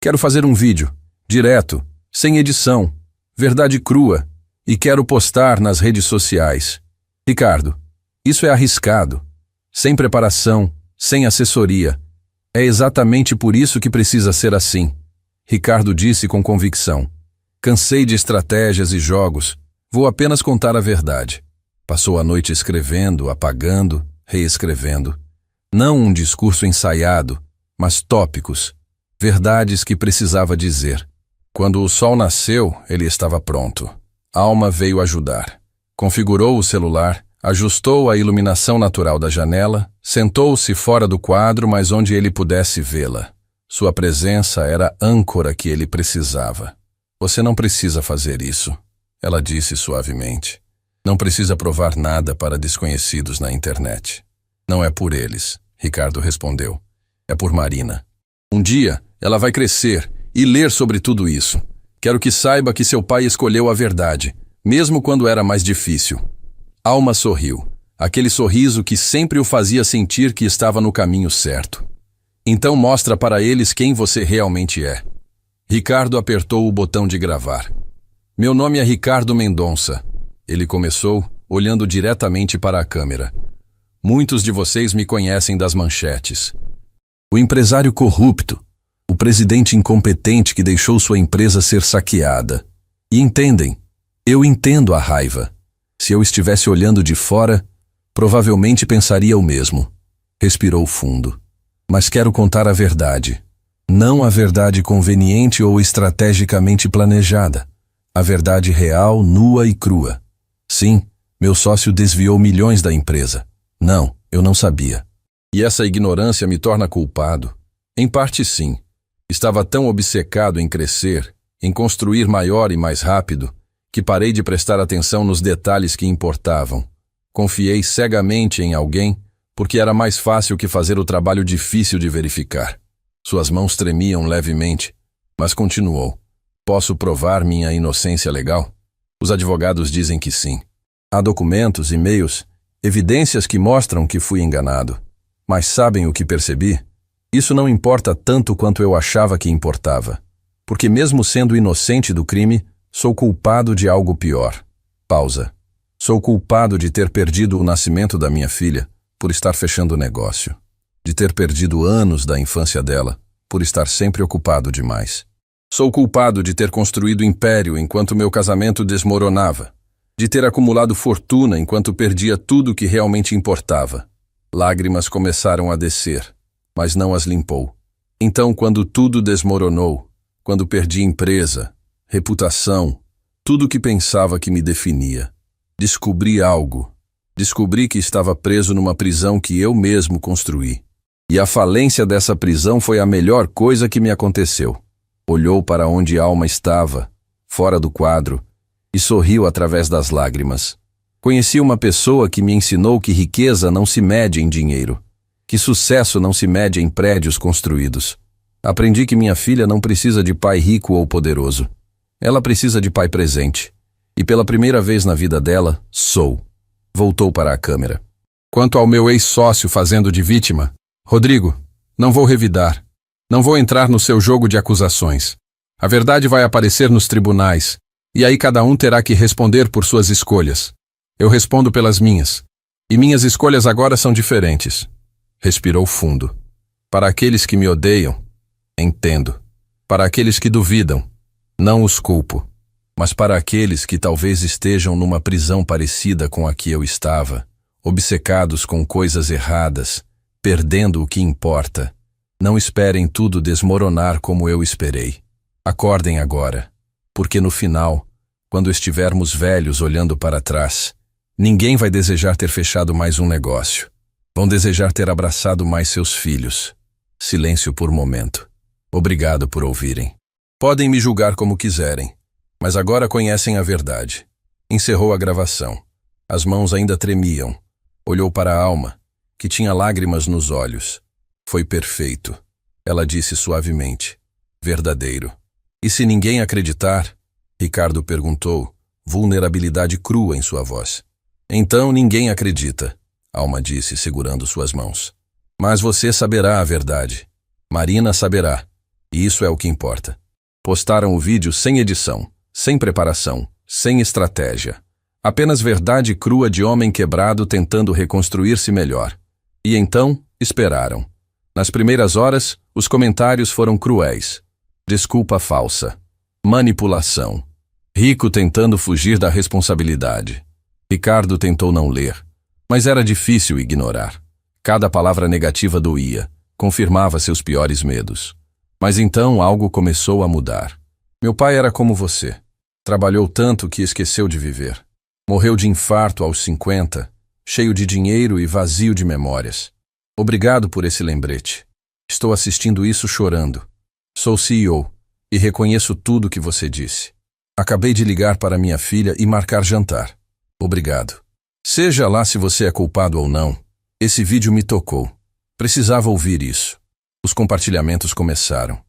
Quero fazer um vídeo, direto, sem edição, verdade crua, e quero postar nas redes sociais. Ricardo, isso é arriscado. Sem preparação, sem assessoria. É exatamente por isso que precisa ser assim. Ricardo disse com convicção. Cansei de estratégias e jogos. Vou apenas contar a verdade. Passou a noite escrevendo, apagando, reescrevendo. Não um discurso ensaiado, mas tópicos. Verdades que precisava dizer. Quando o sol nasceu, ele estava pronto. Alma veio ajudar. Configurou o celular, ajustou a iluminação natural da janela, sentou-se fora do quadro, mas onde ele pudesse vê-la. Sua presença era a âncora que ele precisava. Você não precisa fazer isso, ela disse suavemente. Não precisa provar nada para desconhecidos na internet. Não é por eles, Ricardo respondeu. É por Marina. Um dia, ela vai crescer e ler sobre tudo isso. Quero que saiba que seu pai escolheu a verdade, mesmo quando era mais difícil. Alma sorriu, aquele sorriso que sempre o fazia sentir que estava no caminho certo. Então mostra para eles quem você realmente é. Ricardo apertou o botão de gravar. Meu nome é Ricardo Mendonça. Ele começou, olhando diretamente para a câmera. Muitos de vocês me conhecem das manchetes. O empresário corrupto, o presidente incompetente que deixou sua empresa ser saqueada. E entendem, eu entendo a raiva. Se eu estivesse olhando de fora, provavelmente pensaria o mesmo. Respirou fundo. Mas quero contar a verdade. Não a verdade conveniente ou estrategicamente planejada. A verdade real, nua e crua. Sim, meu sócio desviou milhões da empresa. Não, eu não sabia. E essa ignorância me torna culpado? Em parte sim. Estava tão obcecado em crescer, em construir maior e mais rápido, que parei de prestar atenção nos detalhes que importavam. Confiei cegamente em alguém, porque era mais fácil que fazer o trabalho difícil de verificar. Suas mãos tremiam levemente, mas continuou. Posso provar minha inocência legal? Os advogados dizem que sim. Há documentos, e-mails, evidências que mostram que fui enganado. Mas sabem o que percebi? Isso não importa tanto quanto eu achava que importava. Porque mesmo sendo inocente do crime, sou culpado de algo pior. Pausa. Sou culpado de ter perdido o nascimento da minha filha, por estar fechando o negócio. De ter perdido anos da infância dela, por estar sempre ocupado demais. Sou culpado de ter construído império enquanto meu casamento desmoronava. De ter acumulado fortuna enquanto perdia tudo que realmente importava. Lágrimas começaram a descer, mas não as limpou. Então, quando tudo desmoronou, quando perdi empresa, reputação, tudo que pensava que me definia, descobri algo. Descobri que estava preso numa prisão que eu mesmo construí. E a falência dessa prisão foi a melhor coisa que me aconteceu. Olhou para onde a Alma estava, fora do quadro, e sorriu através das lágrimas. Conheci uma pessoa que me ensinou que riqueza não se mede em dinheiro, que sucesso não se mede em prédios construídos. Aprendi que minha filha não precisa de pai rico ou poderoso. Ela precisa de pai presente. E pela primeira vez na vida dela, sou. Voltou para a câmera. Quanto ao meu ex-sócio fazendo de vítima, Rodrigo, não vou revidar. Não vou entrar no seu jogo de acusações. A verdade vai aparecer nos tribunais, e aí cada um terá que responder por suas escolhas. Eu respondo pelas minhas. E minhas escolhas agora são diferentes. Respirou fundo. Para aqueles que me odeiam, entendo. Para aqueles que duvidam, não os culpo. Mas para aqueles que talvez estejam numa prisão parecida com a que eu estava, obcecados com coisas erradas, perdendo o que importa, não esperem tudo desmoronar como eu esperei. Acordem agora, porque no final, quando estivermos velhos olhando para trás, ninguém vai desejar ter fechado mais um negócio. Vão desejar ter abraçado mais seus filhos. Silêncio por momento. Obrigado por ouvirem. Podem me julgar como quiserem, mas agora conhecem a verdade. Encerrou a gravação. As mãos ainda tremiam. Olhou para a Alma, que tinha lágrimas nos olhos. Foi perfeito. Ela disse suavemente. Verdadeiro. E se ninguém acreditar? Ricardo perguntou, vulnerabilidade crua em sua voz. Então ninguém acredita, Alma disse, segurando suas mãos. Mas você saberá a verdade. Marina saberá. E isso é o que importa. Postaram o vídeo sem edição, sem preparação, sem estratégia. Apenas verdade crua de homem quebrado tentando reconstruir-se melhor. E então, esperaram. Nas primeiras horas, os comentários foram cruéis. Desculpa falsa. Manipulação. Rico tentando fugir da responsabilidade. Ricardo tentou não ler, mas era difícil ignorar. Cada palavra negativa doía, confirmava seus piores medos. Mas então algo começou a mudar. Meu pai era como você. Trabalhou tanto que esqueceu de viver. Morreu de infarto aos 50, cheio de dinheiro e vazio de memórias. Obrigado por esse lembrete. Estou assistindo isso chorando. Sou CEO e reconheço tudo que você disse. Acabei de ligar para minha filha e marcar jantar. Obrigado. Seja lá se você é culpado ou não, esse vídeo me tocou. Precisava ouvir isso. Os compartilhamentos começaram.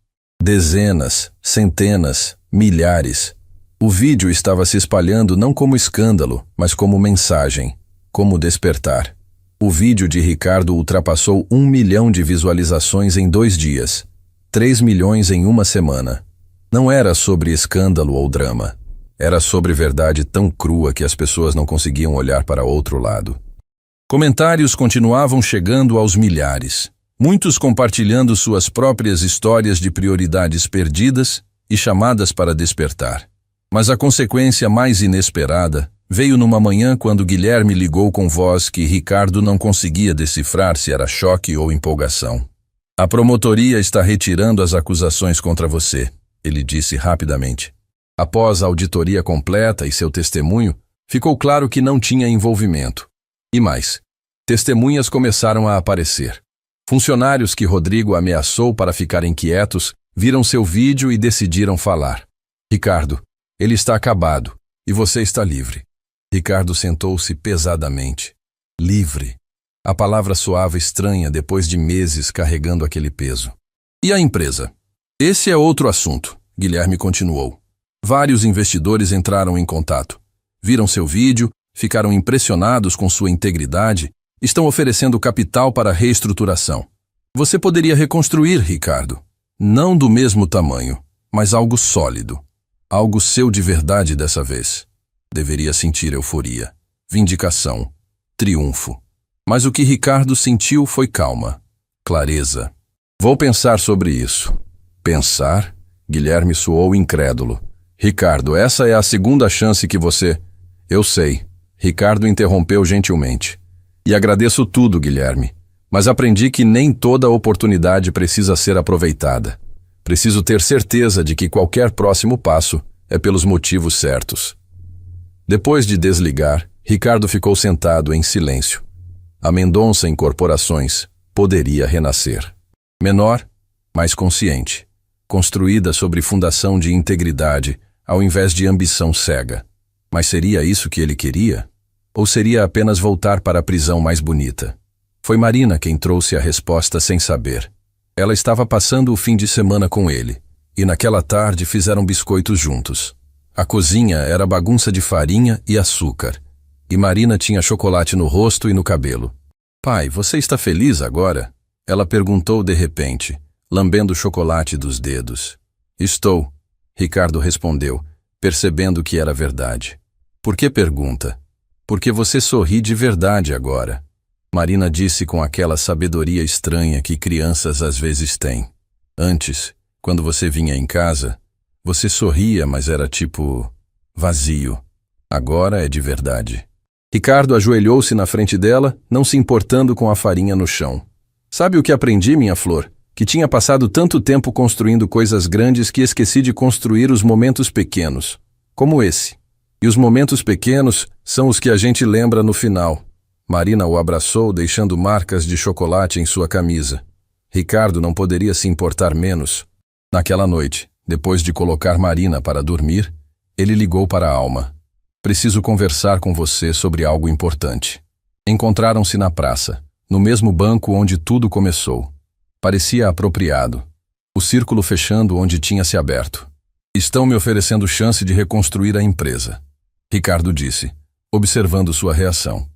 Dezenas, centenas, milhares. O vídeo estava se espalhando não como escândalo, mas como mensagem, como despertar. O vídeo de Ricardo ultrapassou 1 milhão de visualizações em 2 dias, 3 milhões em uma semana. Não era sobre escândalo ou drama. Era sobre verdade tão crua que as pessoas não conseguiam olhar para outro lado. Comentários continuavam chegando aos milhares, muitos compartilhando suas próprias histórias de prioridades perdidas e chamadas para despertar. Mas a consequência mais inesperada veio numa manhã quando Guilherme ligou com voz que Ricardo não conseguia decifrar se era choque ou empolgação. A promotoria está retirando as acusações contra você, ele disse rapidamente. Após a auditoria completa e seu testemunho, ficou claro que não tinha envolvimento. E mais, testemunhas começaram a aparecer. Funcionários que Rodrigo ameaçou para ficarem quietos viram seu vídeo e decidiram falar. Ricardo, ele está acabado e você está livre. Ricardo sentou-se pesadamente. Livre. A palavra soava estranha depois de meses carregando aquele peso. E a empresa? Esse é outro assunto, Guilherme continuou. Vários investidores entraram em contato. Viram seu vídeo, ficaram impressionados com sua integridade, estão oferecendo capital para a reestruturação. Você poderia reconstruir, Ricardo. Não do mesmo tamanho, mas algo sólido. Algo seu de verdade dessa vez. Deveria sentir euforia, vindicação, triunfo. Mas o que Ricardo sentiu foi calma, clareza. Vou pensar sobre isso. Pensar? Guilherme soou incrédulo. Ricardo, essa é a segunda chance que você... Eu sei. Ricardo interrompeu gentilmente. E agradeço tudo, Guilherme. Mas aprendi que nem toda oportunidade precisa ser aproveitada. Preciso ter certeza de que qualquer próximo passo é pelos motivos certos. Depois de desligar, Ricardo ficou sentado em silêncio. A Mendonça em corporações poderia renascer. Menor, mais consciente. Construída sobre fundação de integridade, ao invés de ambição cega. Mas seria isso que ele queria? Ou seria apenas voltar para a prisão mais bonita? Foi Marina quem trouxe a resposta sem saber. Ela estava passando o fim de semana com ele, e naquela tarde fizeram biscoitos juntos. A cozinha era bagunça de farinha e açúcar, e Marina tinha chocolate no rosto e no cabelo. Pai, você está feliz agora? Ela perguntou de repente, lambendo o chocolate dos dedos. Estou, Ricardo respondeu, percebendo que era verdade. Por que pergunta? Porque você sorri de verdade agora. Marina disse com aquela sabedoria estranha que crianças às vezes têm. Antes, quando você vinha em casa, você sorria, mas era tipo... vazio. Agora é de verdade. Ricardo ajoelhou-se na frente dela, não se importando com a farinha no chão. Sabe o que aprendi, minha flor? Que tinha passado tanto tempo construindo coisas grandes que esqueci de construir os momentos pequenos, como esse. E os momentos pequenos são os que a gente lembra no final. Marina o abraçou, deixando marcas de chocolate em sua camisa. Ricardo não poderia se importar menos. Naquela noite, depois de colocar Marina para dormir, ele ligou para a Alma. Preciso conversar com você sobre algo importante. Encontraram-se na praça, no mesmo banco onde tudo começou. Parecia apropriado. O círculo fechando onde tinha se aberto. Estão me oferecendo chance de reconstruir a empresa. Ricardo disse, observando sua reação.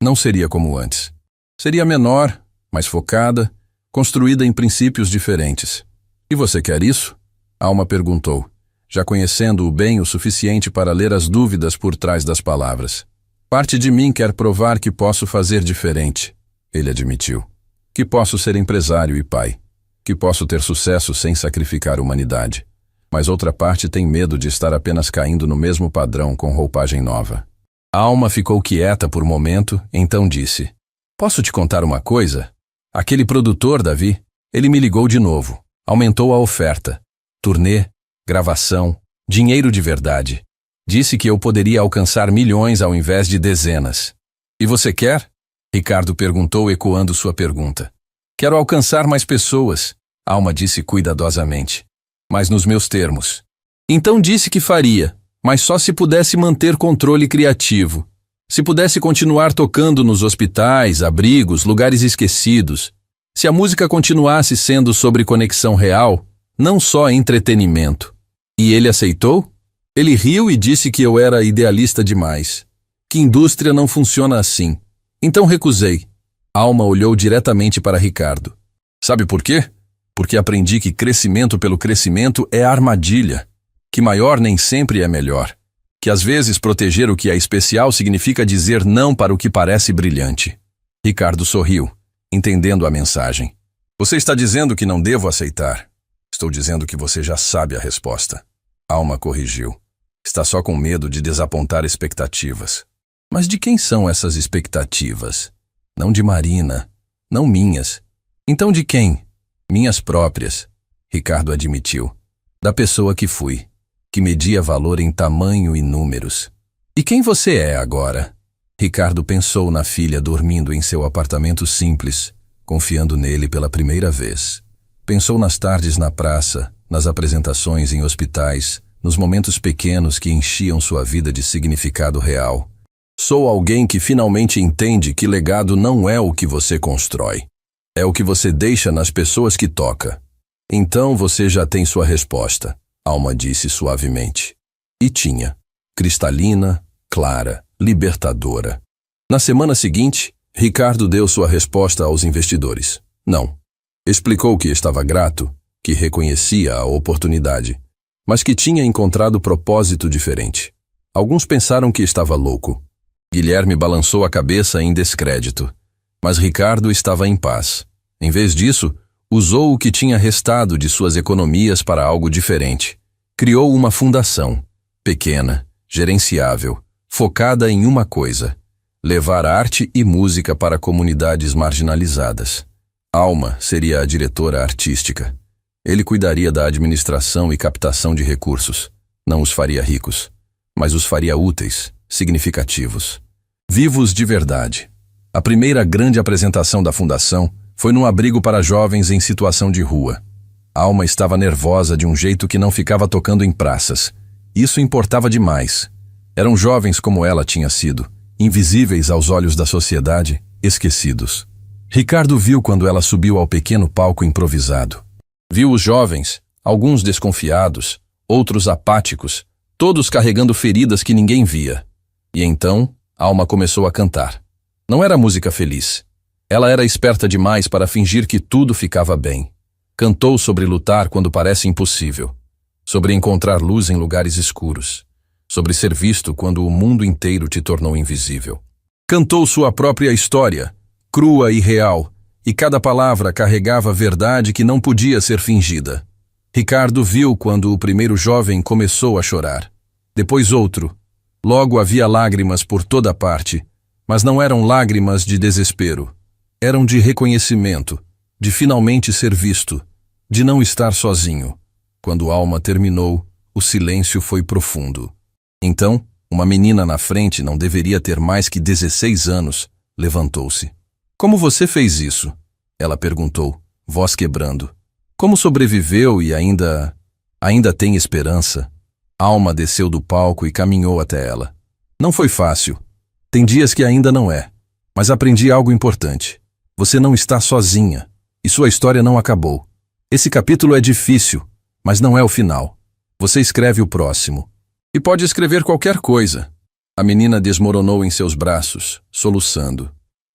Não seria como antes. Seria menor, mais focada, construída em princípios diferentes. E você quer isso? Alma perguntou, já conhecendo-o bem o suficiente para ler as dúvidas por trás das palavras. Parte de mim quer provar que posso fazer diferente, ele admitiu. Que posso ser empresário e pai. Que posso ter sucesso sem sacrificar a humanidade. Mas outra parte tem medo de estar apenas caindo no mesmo padrão com roupagem nova. A Alma ficou quieta por um momento, então disse, posso te contar uma coisa? Aquele produtor, Davi, ele me ligou de novo. Aumentou a oferta. Turnê, gravação, dinheiro de verdade. Disse que eu poderia alcançar milhões ao invés de dezenas. E você quer? Ricardo perguntou, ecoando sua pergunta. Quero alcançar mais pessoas, Alma disse cuidadosamente. Mas nos meus termos. Então disse que faria, mas só se pudesse manter controle criativo. Se pudesse continuar tocando nos hospitais, abrigos, lugares esquecidos. Se a música continuasse sendo sobre conexão real, não só entretenimento. E ele aceitou? Ele riu e disse que eu era idealista demais. Que indústria não funciona assim. Então recusei. Alma olhou diretamente para Ricardo. Sabe por quê? Porque aprendi que crescimento pelo crescimento é armadilha. Que maior nem sempre é melhor. Que às vezes proteger o que é especial significa dizer não para o que parece brilhante. Ricardo sorriu, entendendo a mensagem. Você está dizendo que não devo aceitar. Estou dizendo que você já sabe a resposta. Alma corrigiu. Está só com medo de desapontar expectativas. Mas de quem são essas expectativas? Não de Marina, não minhas. Então de quem? Minhas próprias, Ricardo admitiu. Da pessoa que fui, que media valor em tamanho e números. E quem você é agora? Ricardo pensou na filha dormindo em seu apartamento simples, confiando nele pela primeira vez. Pensou nas tardes na praça, nas apresentações em hospitais, nos momentos pequenos que enchiam sua vida de significado real. Sou alguém que finalmente entende que legado não é o que você constrói. É o que você deixa nas pessoas que toca. Então você já tem sua resposta, Alma disse suavemente. E tinha. Cristalina, clara, libertadora. Na semana seguinte, Ricardo deu sua resposta aos investidores. Não. Explicou que estava grato, que reconhecia a oportunidade, mas que tinha encontrado propósito diferente. Alguns pensaram que estava louco. Guilherme balançou a cabeça em descrédito, mas Ricardo estava em paz. Em vez disso, usou o que tinha restado de suas economias para algo diferente. Criou uma fundação, pequena, gerenciável, focada em uma coisa: levar arte e música para comunidades marginalizadas. Alma seria a diretora artística. Ele cuidaria da administração e captação de recursos. Não os faria ricos, mas os faria úteis, significativos. Vivos de verdade. A primeira grande apresentação da fundação foi num abrigo para jovens em situação de rua. Alma estava nervosa de um jeito que não ficava tocando em praças. Isso importava demais. Eram jovens como ela tinha sido, invisíveis aos olhos da sociedade, esquecidos. Ricardo viu quando ela subiu ao pequeno palco improvisado. Viu os jovens, alguns desconfiados, outros apáticos, todos carregando feridas que ninguém via. E então, Alma começou a cantar. Não era música feliz. Ela era esperta demais para fingir que tudo ficava bem. Cantou sobre lutar quando parece impossível. Sobre encontrar luz em lugares escuros. Sobre ser visto quando o mundo inteiro te tornou invisível. Cantou sua própria história, crua e real, e cada palavra carregava verdade que não podia ser fingida. Ricardo viu quando o primeiro jovem começou a chorar. Depois outro. Logo havia lágrimas por toda parte, mas não eram lágrimas de desespero. Eram de reconhecimento, de finalmente ser visto, de não estar sozinho. Quando Alma terminou, o silêncio foi profundo. Então, uma menina na frente, não deveria ter mais que 16 anos, levantou-se. Como você fez isso? Ela perguntou, voz quebrando. Como sobreviveu e ainda tem esperança? Alma desceu do palco e caminhou até ela. Não foi fácil. Tem dias que ainda não é. Mas aprendi algo importante. Você não está sozinha. E sua história não acabou. Esse capítulo é difícil, mas não é o final. Você escreve o próximo. E pode escrever qualquer coisa. A menina desmoronou em seus braços, soluçando.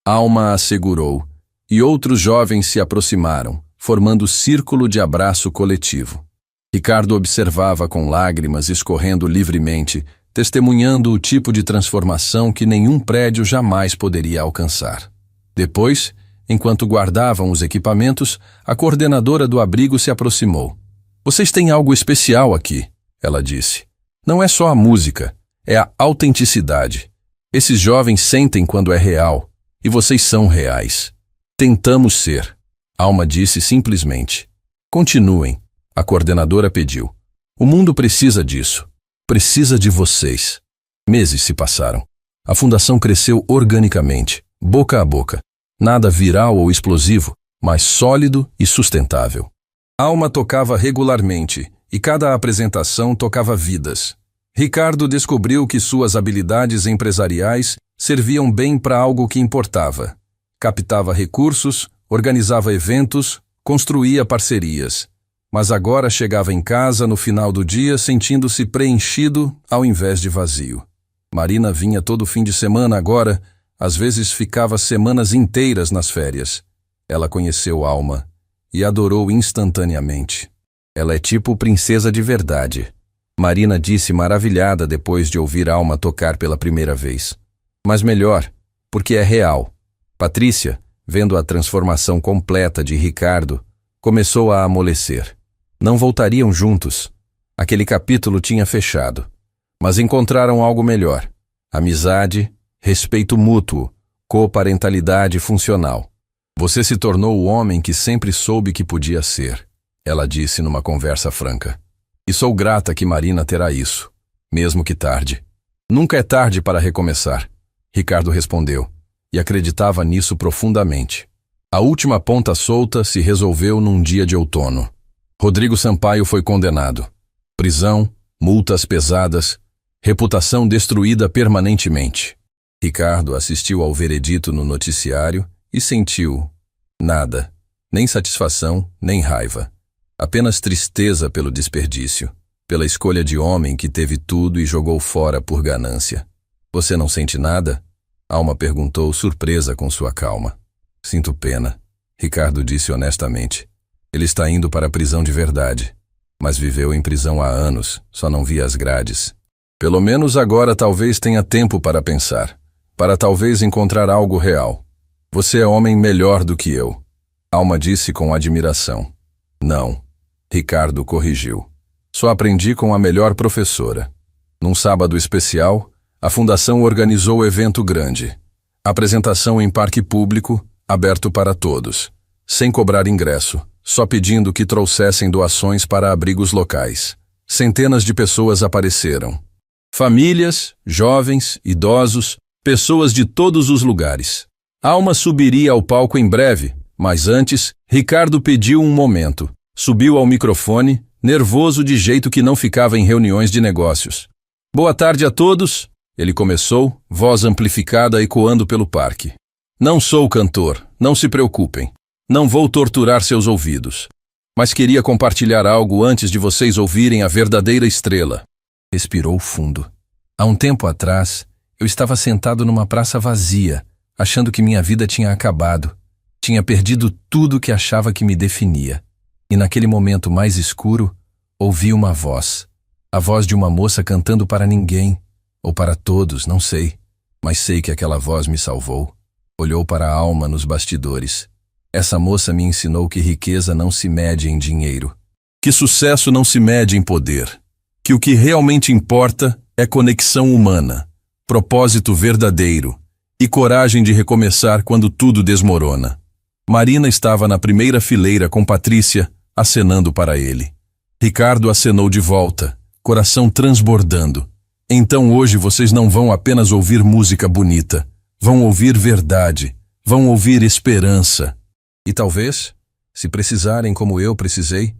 Alma a segurou, e outros jovens se aproximaram, formando círculo de abraço coletivo. Ricardo observava com lágrimas escorrendo livremente, testemunhando o tipo de transformação que nenhum prédio jamais poderia alcançar. Depois, enquanto guardavam os equipamentos, a coordenadora do abrigo se aproximou. Vocês têm algo especial aqui, ela disse. Não é só a música, é a autenticidade. Esses jovens sentem quando é real, e vocês são reais. Tentamos ser. Alma disse simplesmente. Continuem, a coordenadora pediu. O mundo precisa disso. Precisa de vocês. Meses se passaram. A fundação cresceu organicamente, boca a boca. Nada viral ou explosivo, mas sólido e sustentável. Alma tocava regularmente, e cada apresentação tocava vidas. Ricardo descobriu que suas habilidades empresariais serviam bem para algo que importava. Captava recursos, organizava eventos, construía parcerias. Mas agora chegava em casa no final do dia sentindo-se preenchido ao invés de vazio. Marina vinha todo fim de semana agora, às vezes ficava semanas inteiras nas férias. Ela conheceu Alma e adorou instantaneamente. Ela é tipo princesa de verdade. Marina disse maravilhada depois de ouvir Alma tocar pela primeira vez. Mas melhor, porque é real. Patrícia, vendo a transformação completa de Ricardo, começou a amolecer. Não voltariam juntos. Aquele capítulo tinha fechado. Mas encontraram algo melhor. Amizade, respeito mútuo, coparentalidade funcional. Você se tornou o homem que sempre soube que podia ser, ela disse numa conversa franca. E sou grata que Marina terá isso, mesmo que tarde. Nunca é tarde para recomeçar, Ricardo respondeu, e acreditava nisso profundamente. A última ponta solta se resolveu num dia de outono. Rodrigo Sampaio foi condenado. Prisão, multas pesadas, reputação destruída permanentemente. Ricardo assistiu ao veredito no noticiário e sentiu nada, nem satisfação, nem raiva. Apenas tristeza pelo desperdício, pela escolha de homem que teve tudo e jogou fora por ganância. Você não sente nada? Alma perguntou, surpresa com sua calma. Sinto pena, Ricardo disse honestamente. Ele está indo para a prisão de verdade, mas viveu em prisão há anos, só não via as grades. Pelo menos agora talvez tenha tempo para pensar, para talvez encontrar algo real. Você é homem melhor do que eu, Alma disse com admiração. Não, Ricardo corrigiu. Só aprendi com a melhor professora. Num sábado especial, a fundação organizou evento grande. Apresentação em parque público, aberto para todos, sem cobrar ingresso, só pedindo que trouxessem doações para abrigos locais. Centenas de pessoas apareceram. Famílias, jovens, idosos, pessoas de todos os lugares. Alma subiria ao palco em breve, mas antes, Ricardo pediu um momento. Subiu ao microfone, nervoso de jeito que não ficava em reuniões de negócios. Boa tarde a todos, ele começou, voz amplificada ecoando pelo parque. Não sou cantor, não se preocupem. Não vou torturar seus ouvidos. Mas queria compartilhar algo antes de vocês ouvirem a verdadeira estrela. Respirou fundo. Há um tempo atrás, eu estava sentado numa praça vazia, achando que minha vida tinha acabado. Tinha perdido tudo que achava que me definia. E naquele momento mais escuro, ouvi uma voz. A voz de uma moça cantando para ninguém, ou para todos, não sei. Mas sei que aquela voz me salvou. Olhou para a Alma nos bastidores. Essa moça me ensinou que riqueza não se mede em dinheiro. Que sucesso não se mede em poder. Que o que realmente importa é conexão humana, propósito verdadeiro e coragem de recomeçar quando tudo desmorona. Marina estava na primeira fileira com Patrícia, acenando para ele. Ricardo acenou de volta, coração transbordando. Então hoje vocês não vão apenas ouvir música bonita, vão ouvir verdade, vão ouvir esperança. E talvez, se precisarem como eu precisei,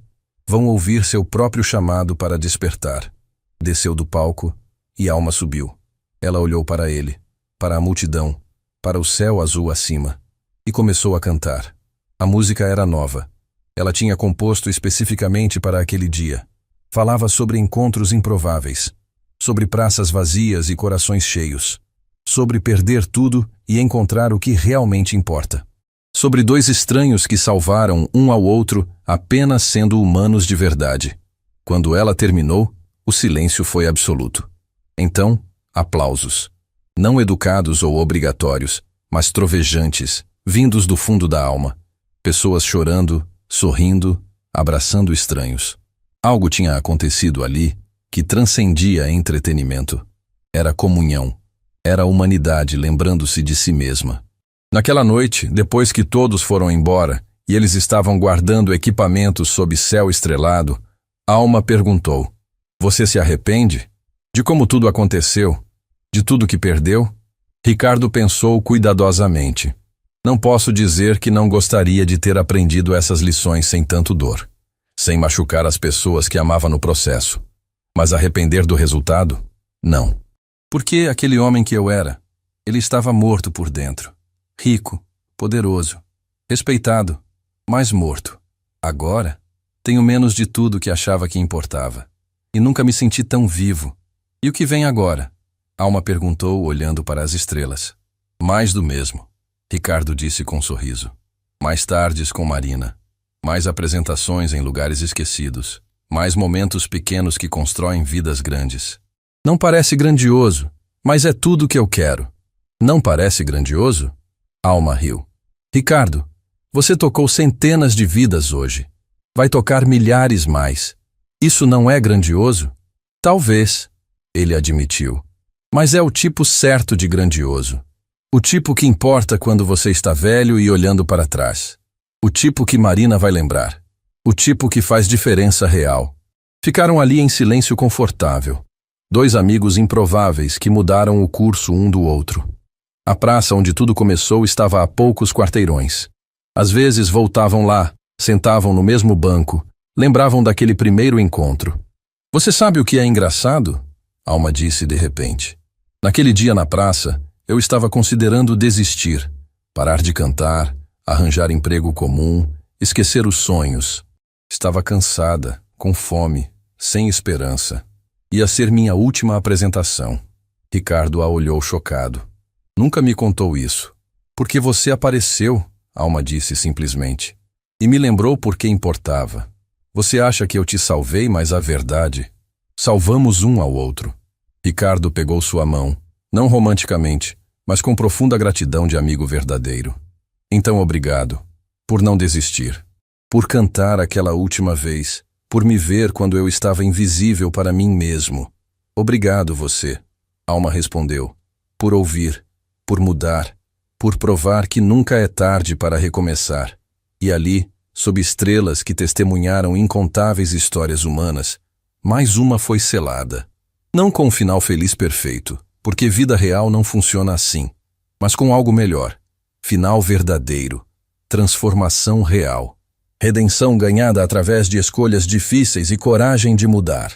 vão ouvir seu próprio chamado para despertar. Desceu do palco e Alma subiu. Ela olhou para ele, para a multidão, para o céu azul acima, e começou a cantar. A música era nova. Ela tinha composto especificamente para aquele dia. Falava sobre encontros improváveis, sobre praças vazias e corações cheios, sobre perder tudo e encontrar o que realmente importa, sobre dois estranhos que salvaram um ao outro apenas sendo humanos de verdade. Quando ela terminou, o silêncio foi absoluto. Então, aplausos. Não educados ou obrigatórios, mas trovejantes, vindos do fundo da alma. Pessoas chorando, sorrindo, abraçando estranhos. Algo tinha acontecido ali que transcendia entretenimento. Era comunhão. Era a humanidade lembrando-se de si mesma. Naquela noite, depois que todos foram embora e eles estavam guardando equipamentos sob céu estrelado, Alma perguntou: "Você se arrepende? De como tudo aconteceu? De tudo que perdeu?" Ricardo pensou cuidadosamente. Não posso dizer que não gostaria de ter aprendido essas lições sem tanto dor, sem machucar as pessoas que amava no processo. Mas arrepender do resultado? Não. Porque aquele homem que eu era, ele estava morto por dentro. Rico, poderoso, respeitado, mas morto. Agora, tenho menos de tudo que achava que importava. E nunca me senti tão vivo. E o que vem agora? Alma perguntou, olhando para as estrelas. Mais do mesmo, Ricardo disse com um sorriso. Mais tardes com Marina. Mais apresentações em lugares esquecidos. Mais momentos pequenos que constroem vidas grandes. Não parece grandioso, mas é tudo o que eu quero. Não parece grandioso? Alma riu. Ricardo, você tocou centenas de vidas hoje. Vai tocar milhares mais. Isso não é grandioso? Talvez, ele admitiu. Mas é o tipo certo de grandioso. O tipo que importa quando você está velho e olhando para trás. O tipo que Marina vai lembrar. O tipo que faz diferença real. Ficaram ali em silêncio confortável. Dois amigos improváveis que mudaram o curso um do outro. A praça onde tudo começou estava a poucos quarteirões. Às vezes voltavam lá, sentavam no mesmo banco, lembravam daquele primeiro encontro. Você sabe o que é engraçado? Alma disse de repente. Naquele dia na praça, eu estava considerando desistir, parar de cantar, arranjar emprego comum, esquecer os sonhos. Estava cansada, com fome, sem esperança. Ia ser minha última apresentação. Ricardo a olhou chocado. Nunca me contou isso. Porque você apareceu, Alma disse simplesmente. E me lembrou por que importava. Você acha que eu te salvei, mas a verdade... Salvamos um ao outro. Ricardo pegou sua mão, não romanticamente, mas com profunda gratidão de amigo verdadeiro. Então obrigado, por não desistir, por cantar aquela última vez, por me ver quando eu estava invisível para mim mesmo. Obrigado você, Alma respondeu, por ouvir, por mudar, por provar que nunca é tarde para recomeçar. E ali, sob estrelas que testemunharam incontáveis histórias humanas, mais uma foi selada. Não com um final feliz perfeito, porque vida real não funciona assim, mas com algo melhor. Final verdadeiro. Transformação real. Redenção ganhada através de escolhas difíceis e coragem de mudar.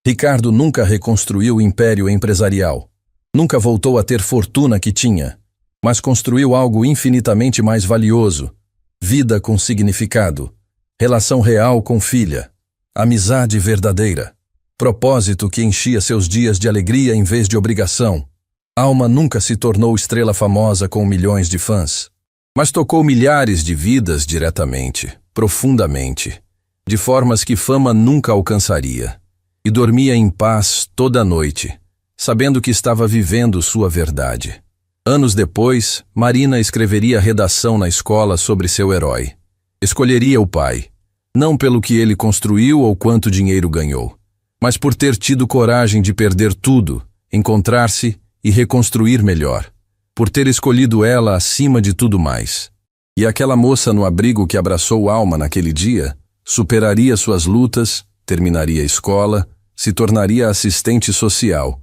Ricardo nunca reconstruiu o império empresarial. Nunca voltou a ter fortuna que tinha, mas construiu algo infinitamente mais valioso. Vida com significado. Relação real com filha. Amizade verdadeira. Propósito que enchia seus dias de alegria em vez de obrigação. Alma nunca se tornou estrela famosa com milhões de fãs, mas tocou milhares de vidas diretamente, profundamente, de formas que fama nunca alcançaria. E dormia em paz toda noite, sabendo que estava vivendo sua verdade. Anos depois, Marina escreveria redação na escola sobre seu herói. Escolheria o pai, não pelo que ele construiu ou quanto dinheiro ganhou, mas por ter tido coragem de perder tudo, encontrar-se e reconstruir melhor, por ter escolhido ela acima de tudo mais. E aquela moça no abrigo que abraçou Alma naquele dia, superaria suas lutas, terminaria a escola, se tornaria assistente social.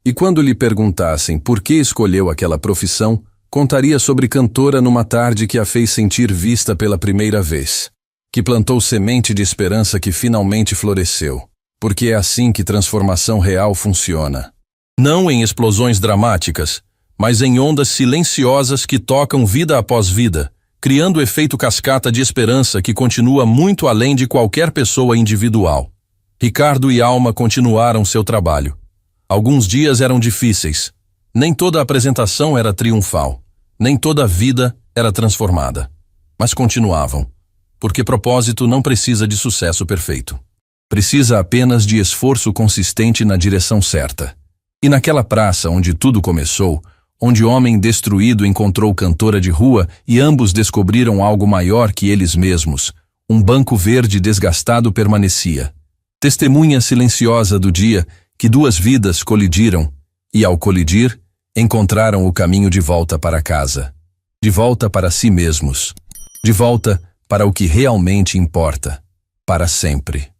E quando lhe perguntassem por que escolheu aquela profissão, contaria sobre cantora numa tarde que a fez sentir vista pela primeira vez, que plantou semente de esperança que finalmente floresceu. Porque é assim que transformação real funciona. Não em explosões dramáticas, mas em ondas silenciosas que tocam vida após vida, criando o efeito cascata de esperança que continua muito além de qualquer pessoa individual. Ricardo e Alma continuaram seu trabalho. Alguns dias eram difíceis. Nem toda a apresentação era triunfal. Nem toda a vida era transformada. Mas continuavam. Porque propósito não precisa de sucesso perfeito. Precisa apenas de esforço consistente na direção certa. E naquela praça onde tudo começou, onde homem destruído encontrou cantora de rua e ambos descobriram algo maior que eles mesmos, um banco verde desgastado permanecia. Testemunha silenciosa do dia que duas vidas colidiram e, ao colidir, encontraram o caminho de volta para casa. De volta para si mesmos. De volta para o que realmente importa. Para sempre.